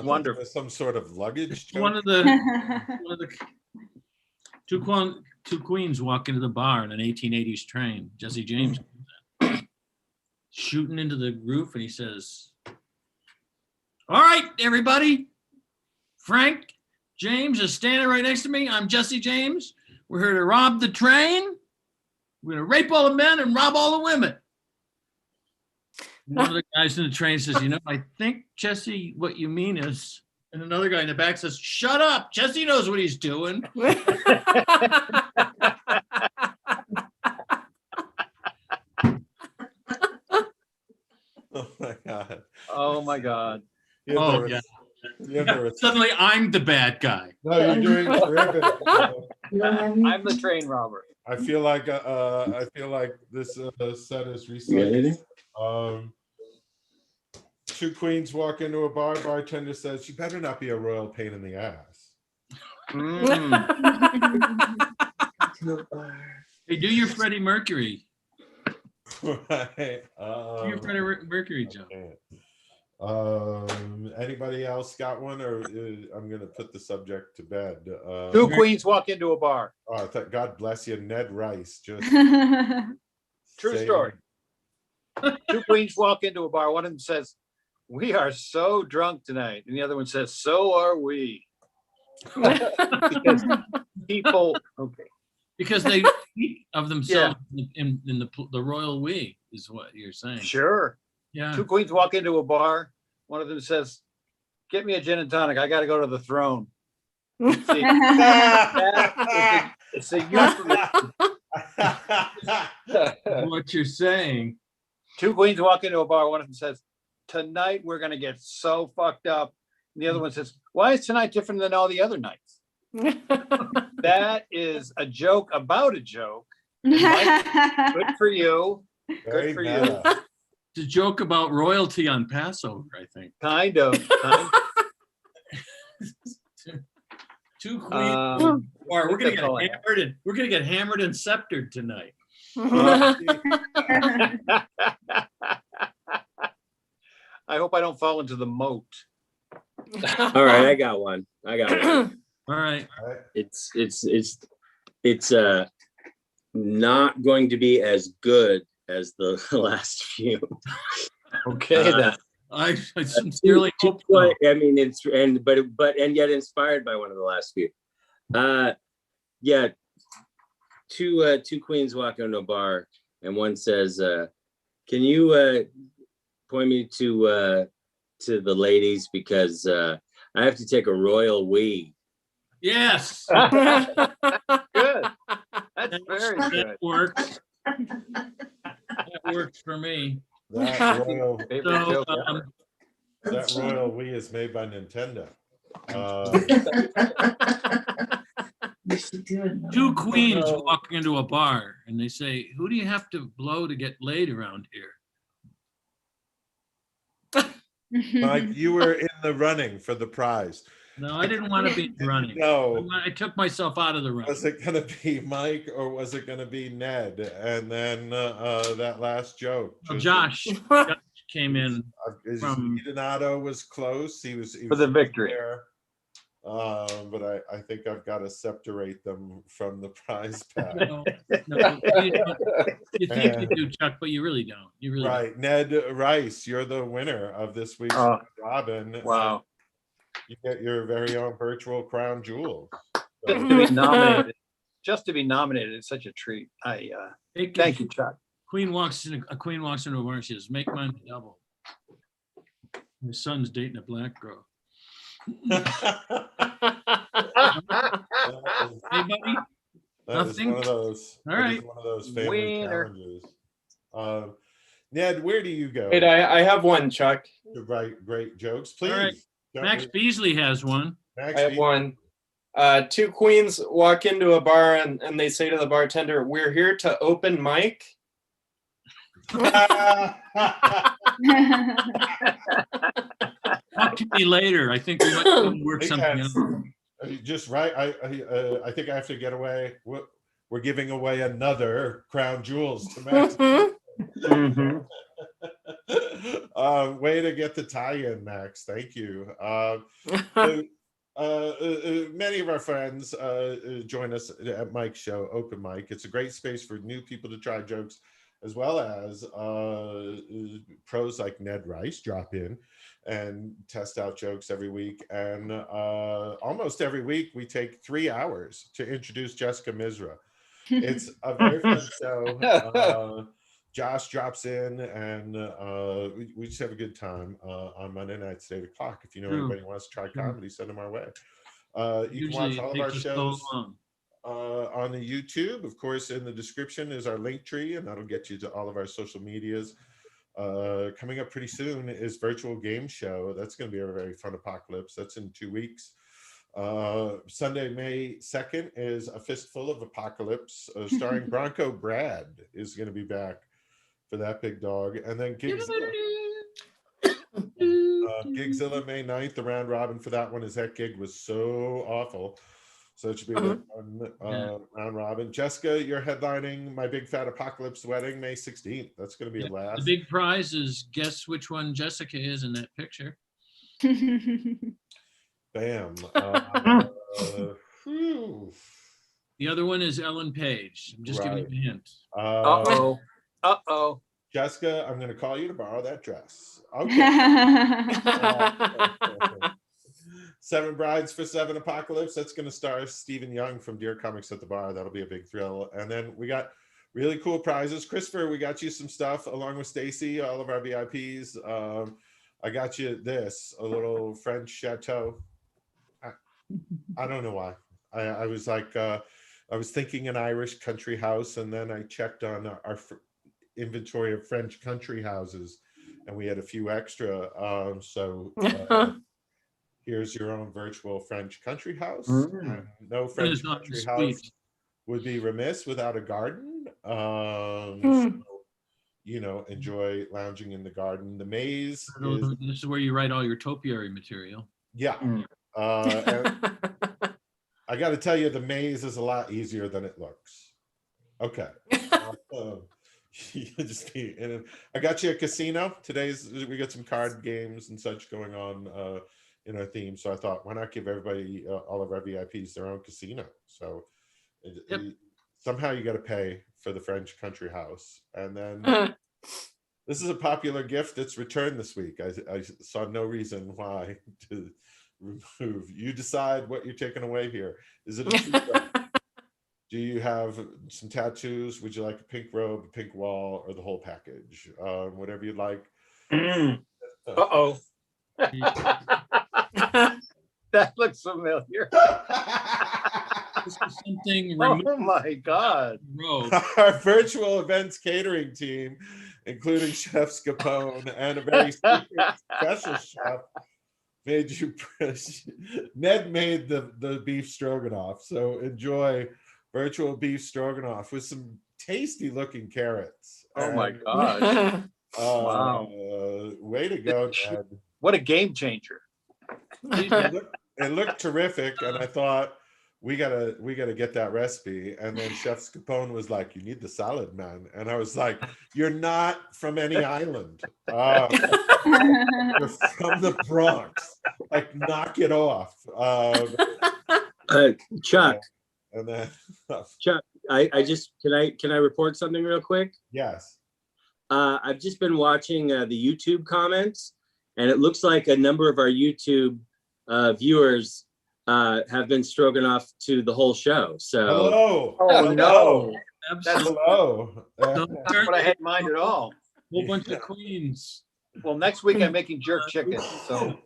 Wonderful.
Some sort of luggage joke.
One of the two queens walk into the bar in an 1880s train. Jesse James shooting into the roof, and he says, all right, everybody. Frank James is standing right next to me. I'm Jesse James. We're here to rob the train. We're going to rape all the men and rob all the women. One of the guys in the train says, I think, Jesse, what you mean is, and another guy in the back says, shut up. Jesse knows what he's doing.
Oh my God.
Oh my God.
Oh, yeah. Suddenly I'm the bad guy.
No, you're doing terrific.
I'm the train robber.
I feel like this set is reset. Two queens walk into a bar. Bartender says, "You better not be a royal pain in the ass."
Hey, do your Freddie Mercury.
Right.
Do your Freddie Mercury jump.
Anybody else got one, or I'm gonna put the subject to bed.
Two queens walk into a bar.
Oh, God bless you, Ned Rice. Just
True
saying.
story. Two queens walk into a bar. One of them says, "We are so drunk tonight," and the other one says, "So are we." Because people, okay.
Because they speak of themselves in the royal we. is what you're saying.
Sure.
Yeah.
Two queens walk into a bar. One of them says, "Get me a gin and tonic. I got to go to the throne." See, it's a euphemism.
What you're saying.
Two queens walk into a bar. One of them says, "Tonight we're going to get so fucked up." And the other one says, "Why is tonight different than all the other nights?" That is a joke about a joke. Good for you.
Very
Good for
meta.
you.
It's a joke about royalty on Passover, I think.
Kind of.
Two queens. Or we're gonna get hammered and we're gonna get hammered and sceptered tonight.
I hope I don't fall into the moat.
All right, I got one.
All right.
It's not going to be as good as the last few.
Okay, then.
I sincerely hope so.
I mean, it's and yet inspired by one of the last few. Yeah, two queens walk into a bar, and one says, "Can you point me to the ladies because I have to take a royal wee."
Yes.
Good. That's very
That
good.
works. That works for me.
That royal,
Favorite
So,
joke ever.
that royal Wii is made by Nintendo.
Two queens walk into a bar and they say, "Who do you have to blow to get laid around here?"
Mike, you were in the running for the prize.
No, I didn't want to be running.
No.
I took myself out of the running.
Was it going to be Mike or was it going to be Ned? And then that last joke.
Well, Josh came in from
Donato was close. He was
For the victory.
there. But I think I've got to separate them from the prize pack.
No, you think you do, Chuck, but you really don't. You really
Right. Ned Rice, you're the winner of this week's Robin.
Wow.
You get your very own virtual crown jewels.
Just to be nominated. Just to be nominated is such a treat. Thank you, Chuck.
A queen walks into a bar and she says, "Make mine double." My son's dating a black girl. Anybody?
That is
Nothing?
one of those.
All right.
One of those family
Winner.
challenges. Ned, where do you go?
Wait, I have one, Chuck.
To write great jokes, please.
All right. Max Beasley has one.
Max
I have
Beasley.
one. Two queens walk into a bar and they say to the bartender, "We're here to open mic."
Talk to me later. I think we might work something out.
Just right. I think I have to get away. We're giving away another crown jewels to Max.
Mhm.
Way to get the tie-in, Max. Thank you. Many of our friends join us at Mike's show, Open Mic. It's a great space for new people to try jokes, as well as pros like Ned Rice drop in and test out jokes every week. And almost every week, we take 3 hours to introduce Jessica Misra. It's a very fun show. Josh drops in and we just have a good time on Monday nights at 8 o'clock. If you know anybody who wants to try comedy, send them our way. You can watch all of our shows on the YouTube. Of course, in the description is our link tree, and that'll get you to all of our social medias. Coming up pretty soon is Virtual Game Show. That's going to be a very fun apocalypse. That's in 2 weeks. Sunday, May 2nd is A Fistful of Apocalypse, starring Bronco Brad is going to be back for that big dog. And then Gigzilla. Gigzilla, May 9th, the round robin for that one is that gig was so awful. So it should be a really fun round robin. Jessica, you're headlining My Big Fat Apocalypse Wedding, May 16th. That's going to be a blast.
The big prize is guess which one Jessica is in that picture.
Bam.
The other one is Ellen Page. I'm just giving you a hint.
Uh-oh. Uh-oh.
Jessica, I'm going to call you to borrow that dress. Okay. 7 Brides for 7 Apocalypse. That's going to star Stephen Young from Dear Comics at the Bar. That'll be a big thrill. And then we got really cool prizes. Christopher, we got you some stuff along with Stacy, all of our VIPs. I got you this, a little French chateau. I don't know why. I was like, I was thinking an Irish country house, and then I checked on our inventory of French country houses, and we had a few extra. Here's your own virtual French country house. And no French country house would be remiss without a garden. So, you know, enjoy lounging in the garden. The maze is,
this is where you write all your topiary material.
yeah. And I got to tell you, the maze is a lot easier than it looks. Okay. I got you a casino. We got some card games and such going on in our theme. So I thought, why not give everybody, all of our VIPs, their own casino? So somehow you got to pay for the French country house. And then this is a popular gift that's returned this week. I saw no reason why to remove. You decide what you're taking away here. Is it a toothbrush? Do you have some tattoos? Would you like a pink robe, a pink wall, or the whole package? Whatever you'd like.
Uh-oh. That looks familiar.
This is something
Oh my God.
Our virtual events catering team, including Chef Scapone and a very secret special chef, made you Ned made the beef stroganoff. So enjoy virtual beef stroganoff with some tasty looking carrots.
Oh my gosh. Wow.
Way to go, Ned.
What a game changer.
It looked terrific, and I thought we gotta get that recipe. And then Chef Scapone was like, "You need the salad, man." And I was like, "You're not from any island. You're from the Bronx. Like, knock it off."
Chuck.
And then
Chuck, can I report something real quick?
Yes.
I've just been watching the YouTube comments, and it looks like a number of our YouTube viewers have been stroganoff to the whole show. So
hello.
Oh no.
Hello.
That's what I had in mind at all.
Whole bunch of queens.
Well, next week I'm making jerk chicken. So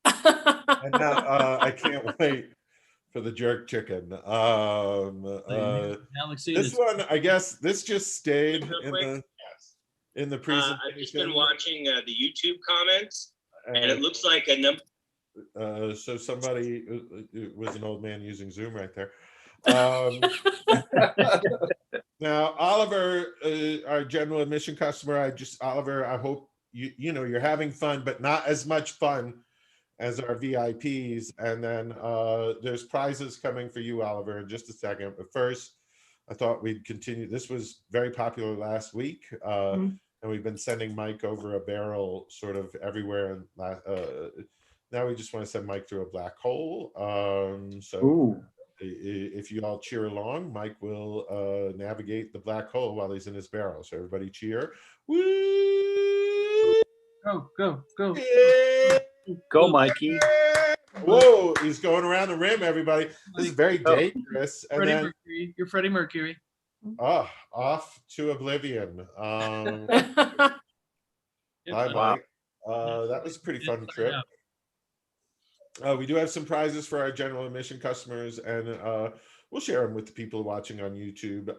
And now I can't wait for the jerk chicken. This one, I guess, this just stayed in the presentation.
I've just been watching the YouTube comments, and it looks like a number.
So somebody, it was an old man using Zoom right there. Now, Oliver, our general admission customer, Oliver, I hope you know you're having fun, but not as much fun as our VIPs. And then there's prizes coming for you, Oliver, in just a second. But first, I thought we'd continue. This was very popular last week, and we've been sending Mike over a barrel sort of everywhere. Now we just want to send Mike through a black hole. If you all cheer along, Mike will navigate the black hole while he's in his barrel. So everybody cheer. Woo!
Go.
Yeah!
go, Mikey.
Whoa, he's going around the rim, everybody. This is very dangerous. And then,
Mercury. You're Freddie Mercury.
off to oblivion. Hi,
Wow.
Mike. That was a pretty fun trip. We do have some prizes for our general admission customers, and we'll share them with the people watching on YouTube.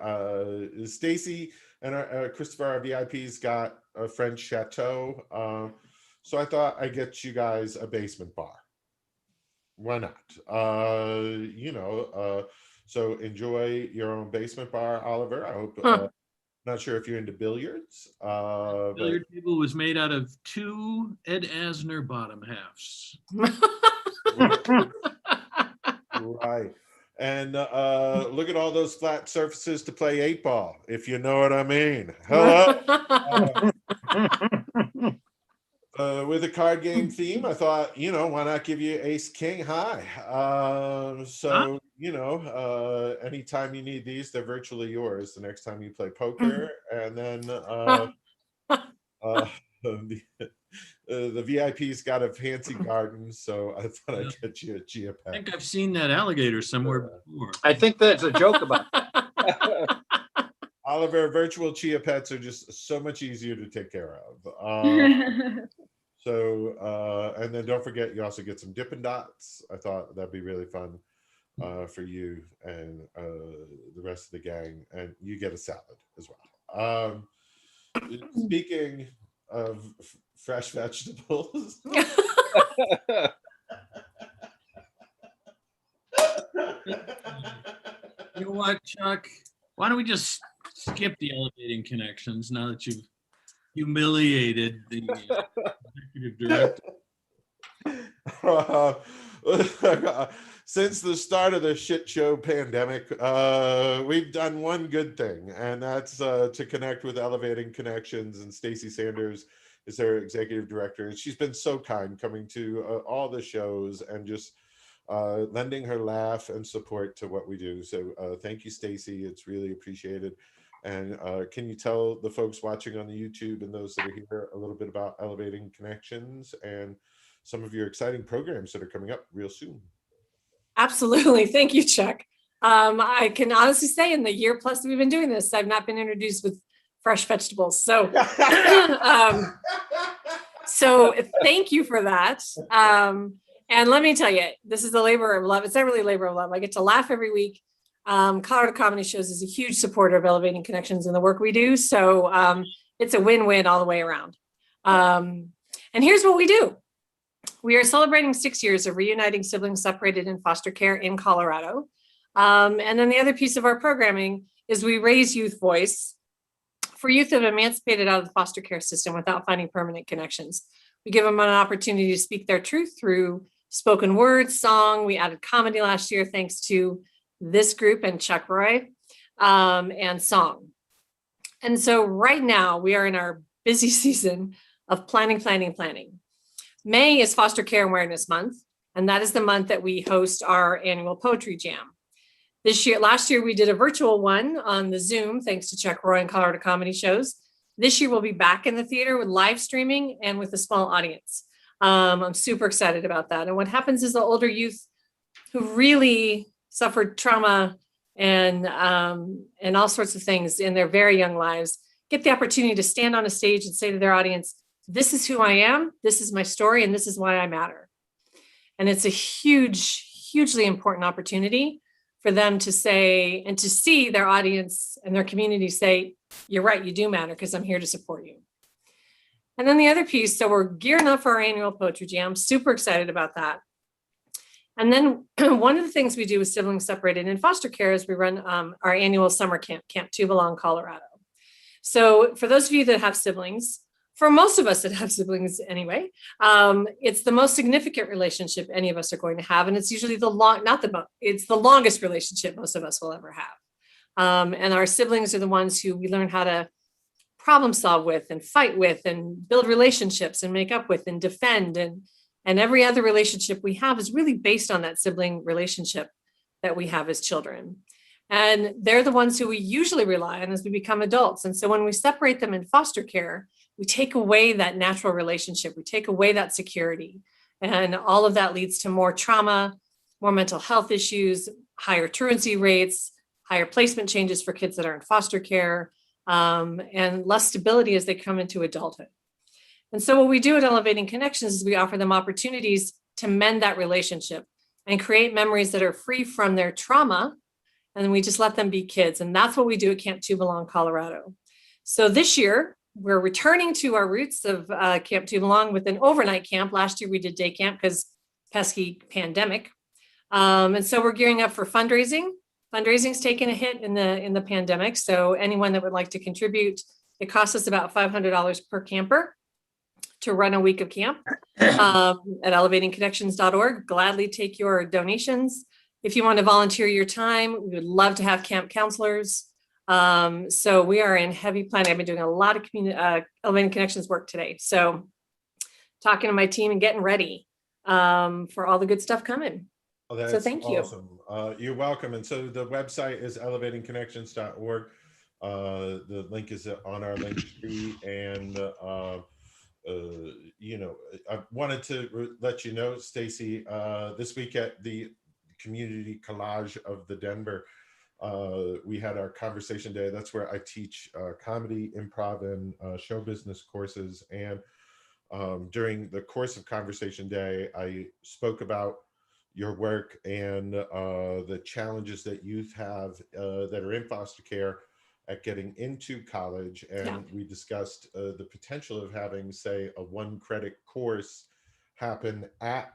Stacy and Christopher, our VIPs, got a French chateau. So I thought I'd get you guys a basement bar. Why not? So enjoy your own basement bar, Oliver. I hope. Not sure if you're into billiards.
Billiard table was made out of 2 Ed Asner bottom halves.
Right. And look at all those flat surfaces to play 8-ball, if you know what I mean. Hello. With a card game theme, I thought, why not give you Ace King High? Anytime you need these, they're virtually yours the next time you play poker. And then the VIP's got a fancy garden, so I thought I'd get you a geopath.
I think I've seen that alligator somewhere before.
I think that's a joke about that.
Oliver, virtual chia pets are just so much easier to take care of. And then don't forget, you also get some Dippin' Dots. I thought that'd be really fun for you and the rest of the gang, and you get a salad as well. Speaking of fresh vegetables.
You know what, Chuck? Why don't we just skip the elevating connections now that you've humiliated the executive director?
Since the start of the shit show pandemic, we've done one good thing, and that's to connect with Elevating Connections. And Stacey Sanders is their executive director, and she's been so kind, coming to all the shows and just lending her laugh and support to what we do. So thank you, Stacey. It's really appreciated. And can you tell the folks watching on the YouTube and those that are here a little bit about Elevating Connections and some of your exciting programs that are coming up real soon?
Absolutely. Thank you, Chuck. I can honestly say in the year plus that we've been doing this, I've not been introduced with fresh vegetables. So, so thank you for that. And let me tell you, this is a labor of love. It's not really a labor of love. I get to laugh every week. Colorado Comedy Shows is a huge supporter of Elevating Connections and the work we do. So it's a win-win all the way around. And here's what we do. We are celebrating 6 years of reuniting siblings separated in foster care in Colorado. And then the other piece of our programming is we raise youth voice for youth that have emancipated out of the foster care system without finding permanent connections. We give them an opportunity to speak their truth through spoken word, song. We added comedy last year, thanks to this group and Chuck Roy, and song. And so right now we are in our busy season of planning. May is Foster Care Awareness Month, and that is the month that we host our annual poetry jam. Last year, we did a virtual one on the Zoom, thanks to Chuck Roy and Colorado Comedy Shows. This year, we'll be back in the theater with live streaming and with a small audience. I'm super excited about that. And what happens is the older youth who really suffered trauma and all sorts of things in their very young lives get the opportunity to stand on a stage and say to their audience, this is who I am, this is my story, and this is why I matter. And it's a hugely important opportunity for them to say and to see their audience and their community say, you're right, you do matter because I'm here to support you. And then the other piece, so we're gearing up for our annual poetry jam, super excited about that. And then one of the things we do with siblings separated in foster care is we run our annual summer camp, Camp To Belong, Colorado. So for those of you that have siblings, for most of us that have siblings anyway, it's the most significant relationship any of us are going to have. And it's usually it's the longest relationship most of us will ever have. And our siblings are the ones who we learn how to problem solve with and fight with and build relationships and make up with and defend. And every other relationship we have is really based on that sibling relationship that we have as children. And they're the ones who we usually rely on as we become adults. And so when we separate them in foster care, we take away that natural relationship, we take away that security, and all of that leads to more trauma, more mental health issues, higher truancy rates, higher placement changes for kids that are in foster care, and less stability as they come into adulthood. And so what we do at Elevating Connections is we offer them opportunities to mend that relationship and create memories that are free from their trauma, and we just let them be kids. And that's what we do at Camp To Belong, Colorado. So this year, we're returning to our roots of Camp To Belong with an overnight camp. Last year we did day camp because pesky pandemic. And so we're gearing up for fundraising. Fundraising's taken a hit in the pandemic. So anyone that would like to contribute, it costs us about $500 per camper to run a week of camp at elevatingconnections.org. Gladly take your donations. If you want to volunteer your time, we would love to have camp counselors. So we are in heavy planning. I've been doing a lot of Elevating Connections work today. So talking to my team and getting ready for all the good stuff coming.
Oh,
so thank
awesome. You're welcome. And so the website is elevatingconnections.org. The link is on our link tree. And, I wanted to let you know, Stacey, this week at the Community Collage of the Denver, we had our conversation day. That's where I teach comedy, improv, and show business courses. And during the course of conversation day, I spoke about your work and the challenges that youth have that are in foster care at getting into college. And we discussed the potential of having, say, a 1-credit course happen at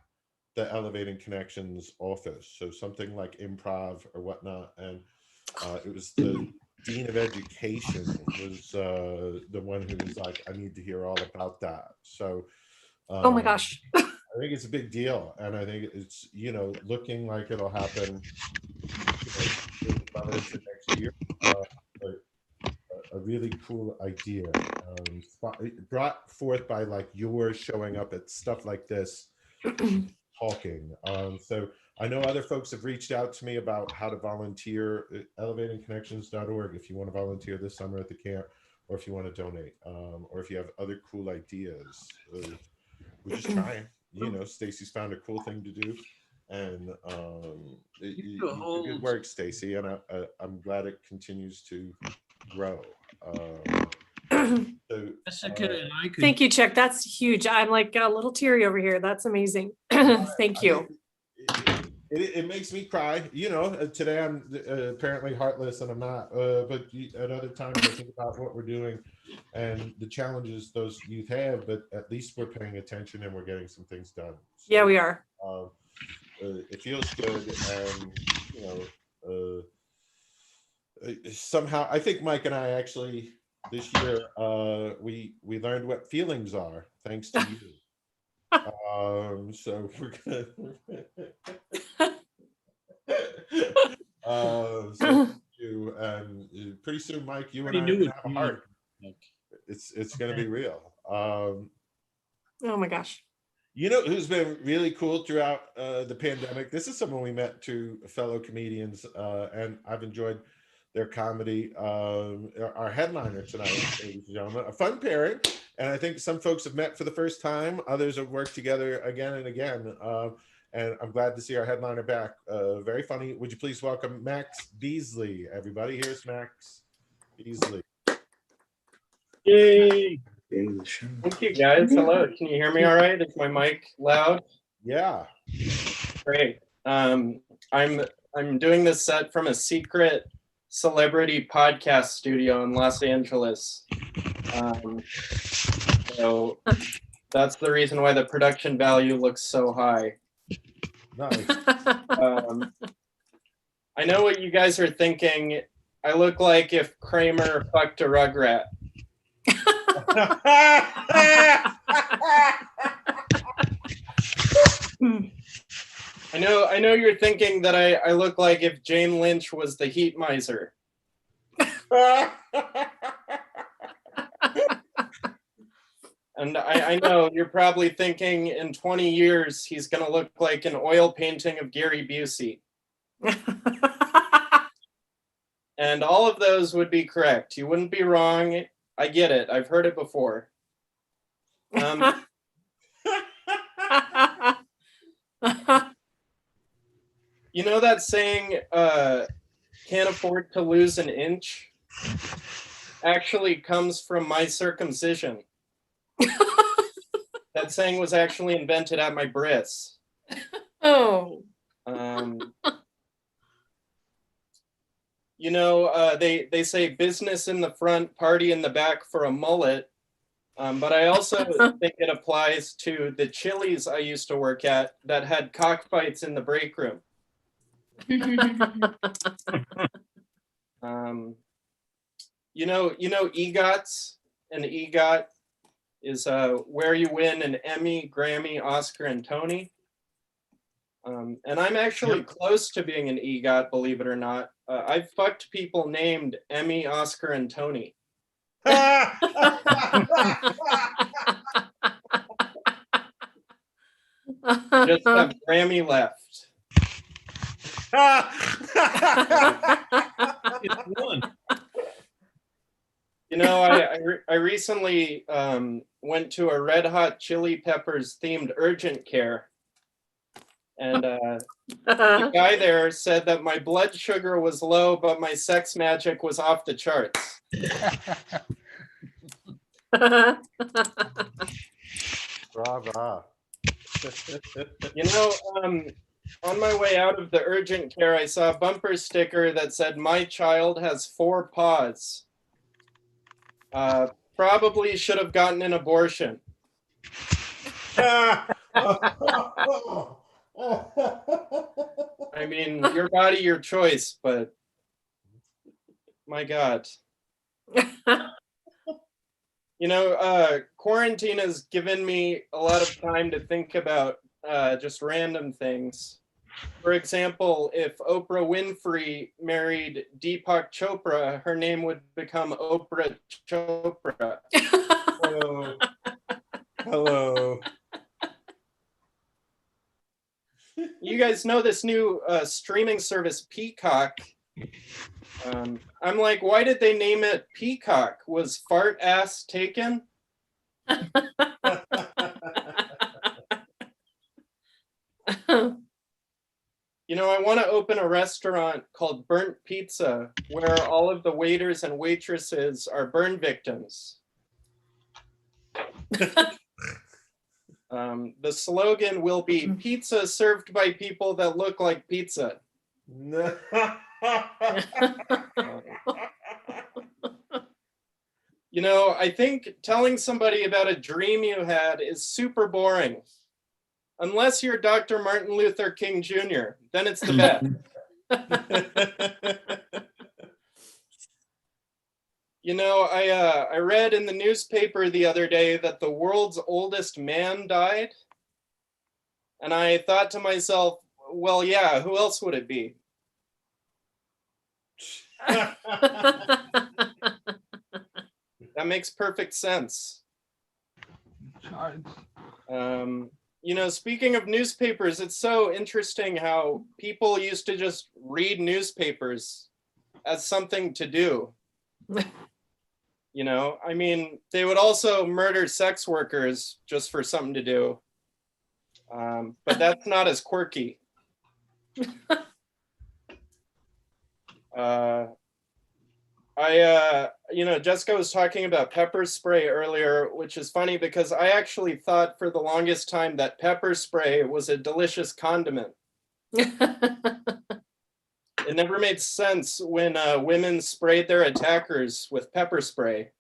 the Elevating Connections office. So something like improv or whatnot. And it was the Dean of Education was the one who was like, I need to hear all about that. So
Oh my gosh.
I think it's a big deal. And I think it's, looking like it'll happen next year. A really cool idea, brought forth by like yours showing up at stuff like this, talking. So I know other folks have reached out to me about how to volunteer at elevatingconnections.org if you want to volunteer this summer at the camp, or if you want to donate, or if you have other cool ideas. We're just trying. Stacy's found a cool thing to do, and good work, Stacy, and I'm glad it continues to grow.
Jessica and I could.
Thank you, Chuck. That's huge. I'm like a little teary over here. That's amazing. Thank you.
It makes me cry. Today I'm apparently heartless, and I'm not. But at other times I think about what we're doing and the challenges those youth have. But at least we're paying attention and we're getting some things done. So,
yeah, we are.
It feels good, and somehow I think Mike and I actually this year we learned what feelings are thanks to you. So we're gonna so you, and pretty soon, Mike, you and I are gonna have a heart. It's gonna be real.
Oh my gosh.
Who's been really cool throughout the pandemic? This is someone we met, two fellow comedians, and I've enjoyed their comedy. Our headliner tonight, ladies and gentlemen, a fun pairing. And I think some folks have met for the first time. Others have worked together again and again. And I'm glad to see our headliner back. Very funny. Would you please welcome Max Beasley, everybody? Here's Max Beasley.
Yay! Thank you, guys. Hello. Can you hear me all right? Is my mic loud?
Yeah.
Great. I'm doing this set from a secret celebrity podcast studio in Los Angeles. So that's the reason why the production value looks so high.
Nice.
I know what you guys are thinking. I look like if Kramer fucked a Rugrat. I know you're thinking that I look like if Jane Lynch was the heat miser. And I know you're probably thinking in 20 years he's going to look like an oil painting of Gary Busey. And all of those would be correct. You wouldn't be wrong. I get it. I've heard it before. You know that saying, can't afford to lose an inch? Actually comes from my circumcision. That saying was actually invented at my bris.
Oh.
They say business in the front, party in the back for a mullet. But I also think it applies to the Chili's I used to work at that had cockfights in the break room. EGOTs? An EGOT is where you win an Emmy, Grammy, Oscar, and Tony. And I'm actually close to being an EGOT, believe it or not. I've fucked people named Emmy, Oscar, and Tony. Just have Grammy left. I recently went to a Red Hot Chili Peppers themed urgent care, And the guy there said that my blood sugar was low, but my sex magic was off the charts.
Brava.
You know, on my way out of the urgent care, I saw a bumper sticker that said, "My child has 4 paws. Probably should have gotten an abortion." I mean, your body, your choice, but my God. You know, quarantine has given me a lot of time to think about just random things. For example, if Oprah Winfrey married Deepak Chopra, her name would become Oprah Chopra.
Hello. Hello.
You guys know this new streaming service, Peacock. I'm like, why did they name it Peacock? Was fart ass taken? You know, I want to open a restaurant called Burnt Pizza, where all of the waiters and waitresses are burn victims. The slogan will be pizza served by people that look like pizza. You know, I think telling somebody about a dream you had is super boring. Unless you're Dr. Martin Luther King Jr., then it's the best. You know, I read in the newspaper the other day that the world's oldest man died. And I thought to myself, well, yeah, who else would it be? That makes perfect sense. You know, speaking of newspapers, it's so interesting how people used to just read newspapers as something to do. You know, I mean, they would also murder sex workers just for something to do. But that's not as quirky. You know, Jessica was talking about pepper spray earlier, which is funny because I actually thought for the longest time that pepper spray was a delicious condiment. It never made sense when women sprayed their attackers with pepper spray.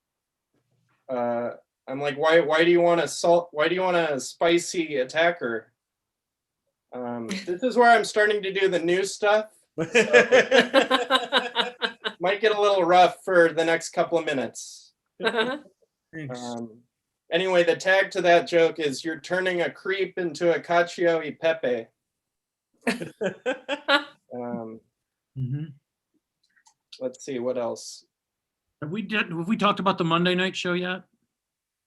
I'm like, why do you want a spicy attacker? This is where I'm starting to do the new stuff. So might get a little rough for the next couple of minutes. Anyway, the tag to that joke is you're turning a creep into a cacio e pepe. Let's see, what else?
Have we talked about the Monday night show yet?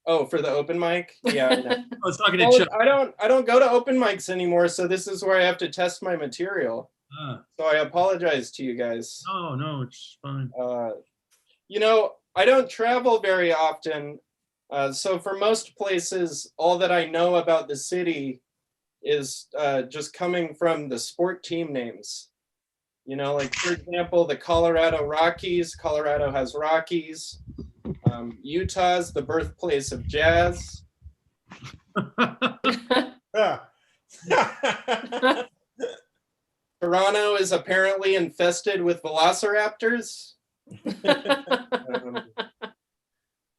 Oh, for the open mic? Yeah, I know.
I was talking to
Well,
Chuck.
I don't go to open mics anymore, so this is where I have to test my material. So I apologize to you guys.
Oh, no, it's fine.
You know, I don't travel very often. So for most places, all that I know about the city is just coming from the sport team names. You know, like, for example, the Colorado Rockies. Colorado has Rockies. Utah's the birthplace of jazz. Toronto is apparently infested with velociraptors.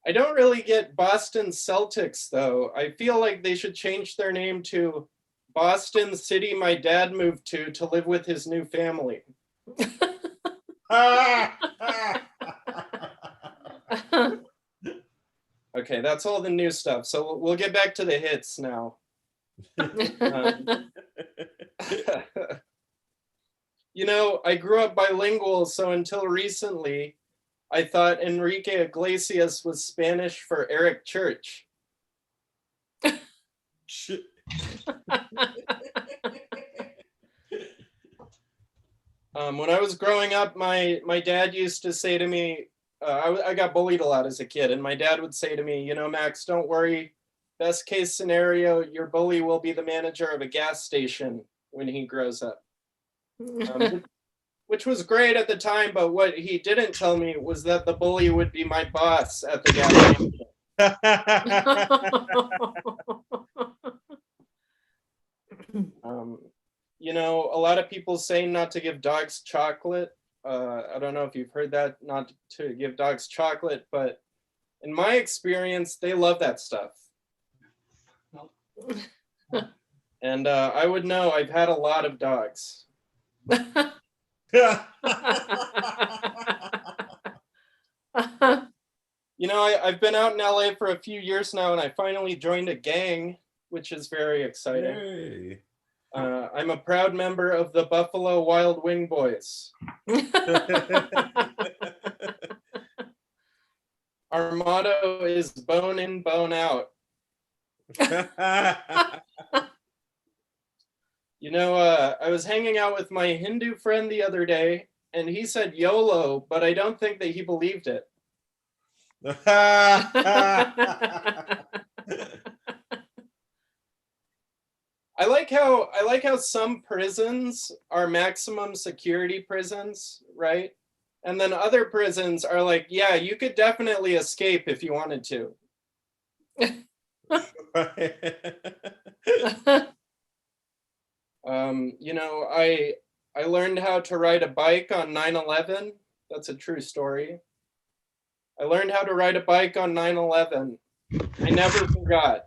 I don't really get Boston Celtics, though. I feel like they should change their name to Boston City my dad moved to live with his new family. Okay, that's all the new stuff. So we'll get back to the hits now. You know, I grew up bilingual, so until recently, I thought Enrique Iglesias was Spanish for Eric Church. When I was growing up, my dad used to say to me, I got bullied a lot as a kid, and my dad would say to me, you know, Max, don't worry. Best case scenario, your bully will be the manager of a gas station when he grows up. Which was great at the time, but what he didn't tell me was that the bully would be my boss at the gas station. You know, a lot of people say not to give dogs chocolate. I don't know if you've heard that, not to give dogs chocolate, but in my experience, they love that stuff. And I would know, I've had a lot of dogs. You know, I've been out in LA for a few years now, and I finally joined a gang, which is very exciting.
Hey.
I'm a proud member of the Buffalo Wild Wing Boys. Our motto is bone in, bone out. You know, I was hanging out with my Hindu friend the other day, and he said YOLO, but I don't think that he believed it. I like how some prisons are maximum security prisons, right? And then other prisons are like, yeah, you could definitely escape if you wanted to. You know, I learned how to ride a bike on 9/11. That's a true story. I learned how to ride a bike on 9/11. I never forgot.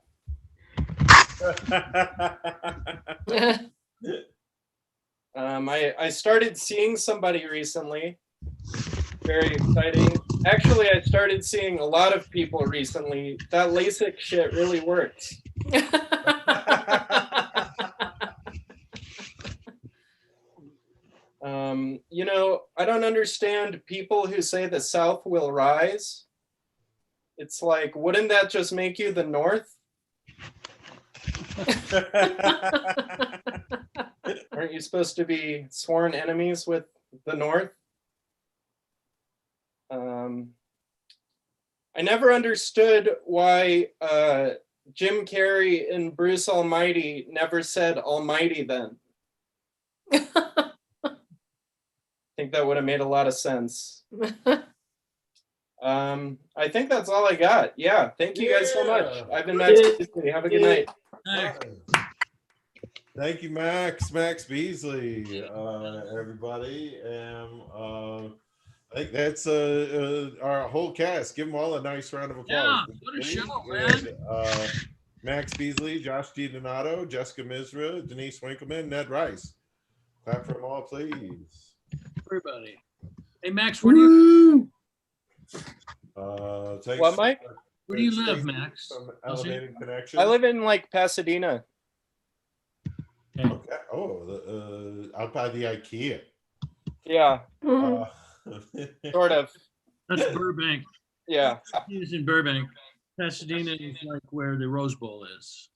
I started seeing somebody recently. Very exciting. Actually, I started seeing a lot of people recently. That LASIK shit really works. You know, I don't understand people who say the South will rise. It's like, wouldn't that just make you the North? Aren't you supposed to be sworn enemies with the North? I never understood why Jim Carrey and Bruce Almighty never said Almighty then. I think that would have made a lot of sense. I think that's all I got. Yeah, thank you guys so much. I've been Max Beasley. Have a good night.
Thank you, Max Beasley, everybody. I think that's our whole cast. Give them all a nice round of applause.
Yeah, what a show, man.
Max Beasley, Josh DiDonato, Jessica Misra, Denise Winkelman, Ned Rice. Clap for them all, please.
Everybody. Hey, Max, where do you
Thanks,
What, Mike?
where do you live, Max?
Some elevated connection.
I live in like Pasadena.
Okay. Oh, out by the IKEA.
Yeah, sort of.
That's Burbank.
Yeah.
He's in Burbank. Pasadena is like where the Rose Bowl is.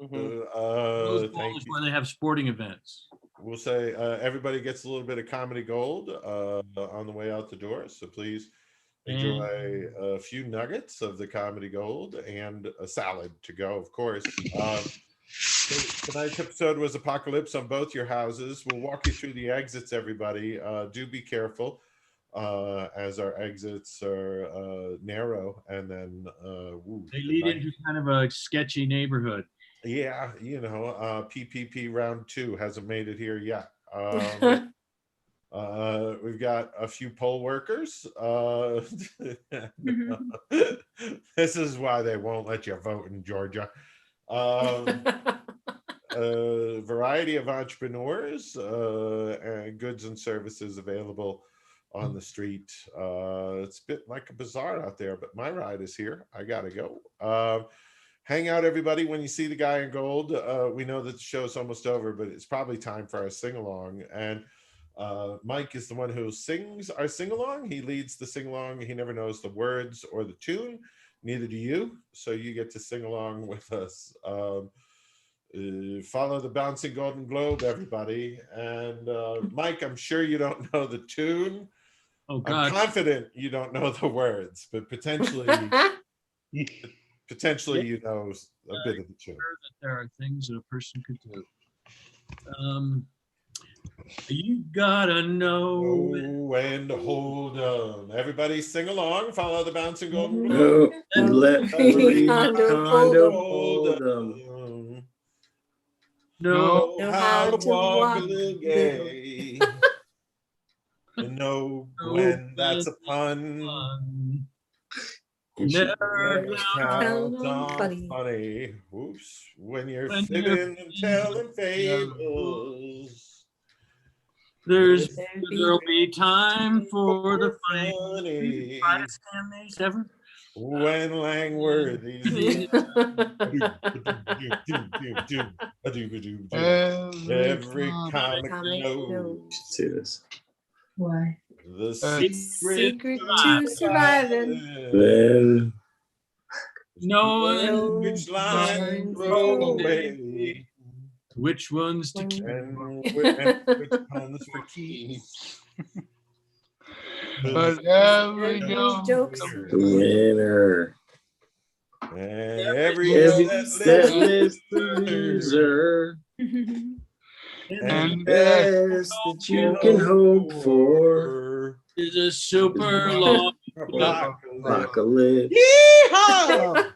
Mhm.
Rose Bowl
Thank
is
you.
where they have sporting events.
We'll say everybody gets a little bit of comedy gold on the way out the door. So please enjoy a few nuggets of the comedy gold and a salad to go, of course. Tonight's episode was ApocaLips on both your houses. We'll walk you through the exits, everybody. Do be careful as our exits are narrow and then
They lead into kind of a sketchy neighborhood.
Yeah, you know, PPP round 2 hasn't made it here yet. We've got a few poll workers. This is why they won't let you vote in Georgia. A variety of entrepreneurs and goods and services available on the street. It's a bit like a bazaar out there, but my ride is here. I gotta go. Hang out, everybody. When you see the guy in gold, we know that the show's almost over, but it's probably time for our sing-along. And Mike is the one who sings our sing-along. He leads the sing-along. He never knows the words or the tune. Neither do you. So you get to sing along with us. Follow the bouncing golden globe, everybody. And Mike, I'm sure you don't know the tune.
Oh, God.
I'm confident you don't know the words, but potentially you know a bit of the tune.
That there are things that a person could do. You gotta know.
Oh, when to hold on. Everybody sing along. Follow the bouncing golden
No,
rule.
and let every
Condo
condo
Hold
hold 'em.
on.
No,
Know how to walk a little gay. And know when that's a pun.
never
Count
on
on
funny.
funny. Oops. When you're
When you're
fibbing and telling fables.
there'll be time for the funny.
Funny.
Try to stand these ever.
When Langworthy's every comic
Comic
knows
See this.
Why?
the
Secret to surviving.
Then
Knowing
Which line
lines
throw
throw
away
which ones to
When-
keep.
and which puns for keys.
But every
Every
joke
joke's
winner.
And every
Every
that
that
lives
lives the loser.
and
Best that you can hope for
Is a super long
apocalypse.
Yeehaw!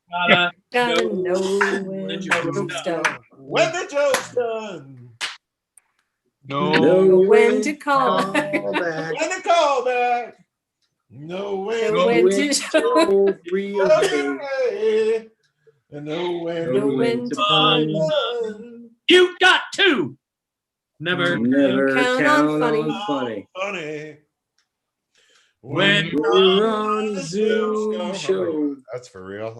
gotta
Gotta
know
know when
when
the
you're
joke's
done.
done.
When the joke's done.
no
Know
When to call.
back.
When to call back. No when
Know when to
Go real big.
away. And know when
Know
to
when to
pun.
run.
You got to never
Never
Count
count
on
on
funny.
funny.
Funny.
When
We're on the Zoom show.
That's for real.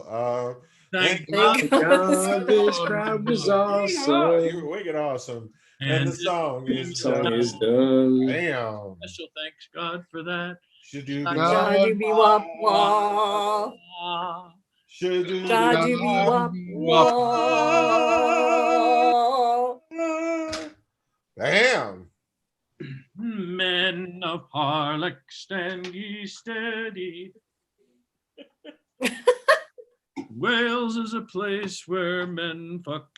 thank
Thank
God, this crowd was
You
awesome.
were wicked awesome. And
and
the song is
Song is
done.
done.
Damn.
special thanks God for that.
Should do
God you be wop wop.
Should do
God you be wop wop.
Damn.
Men of Harlech, stand ye steady. Wales is a place where men fuck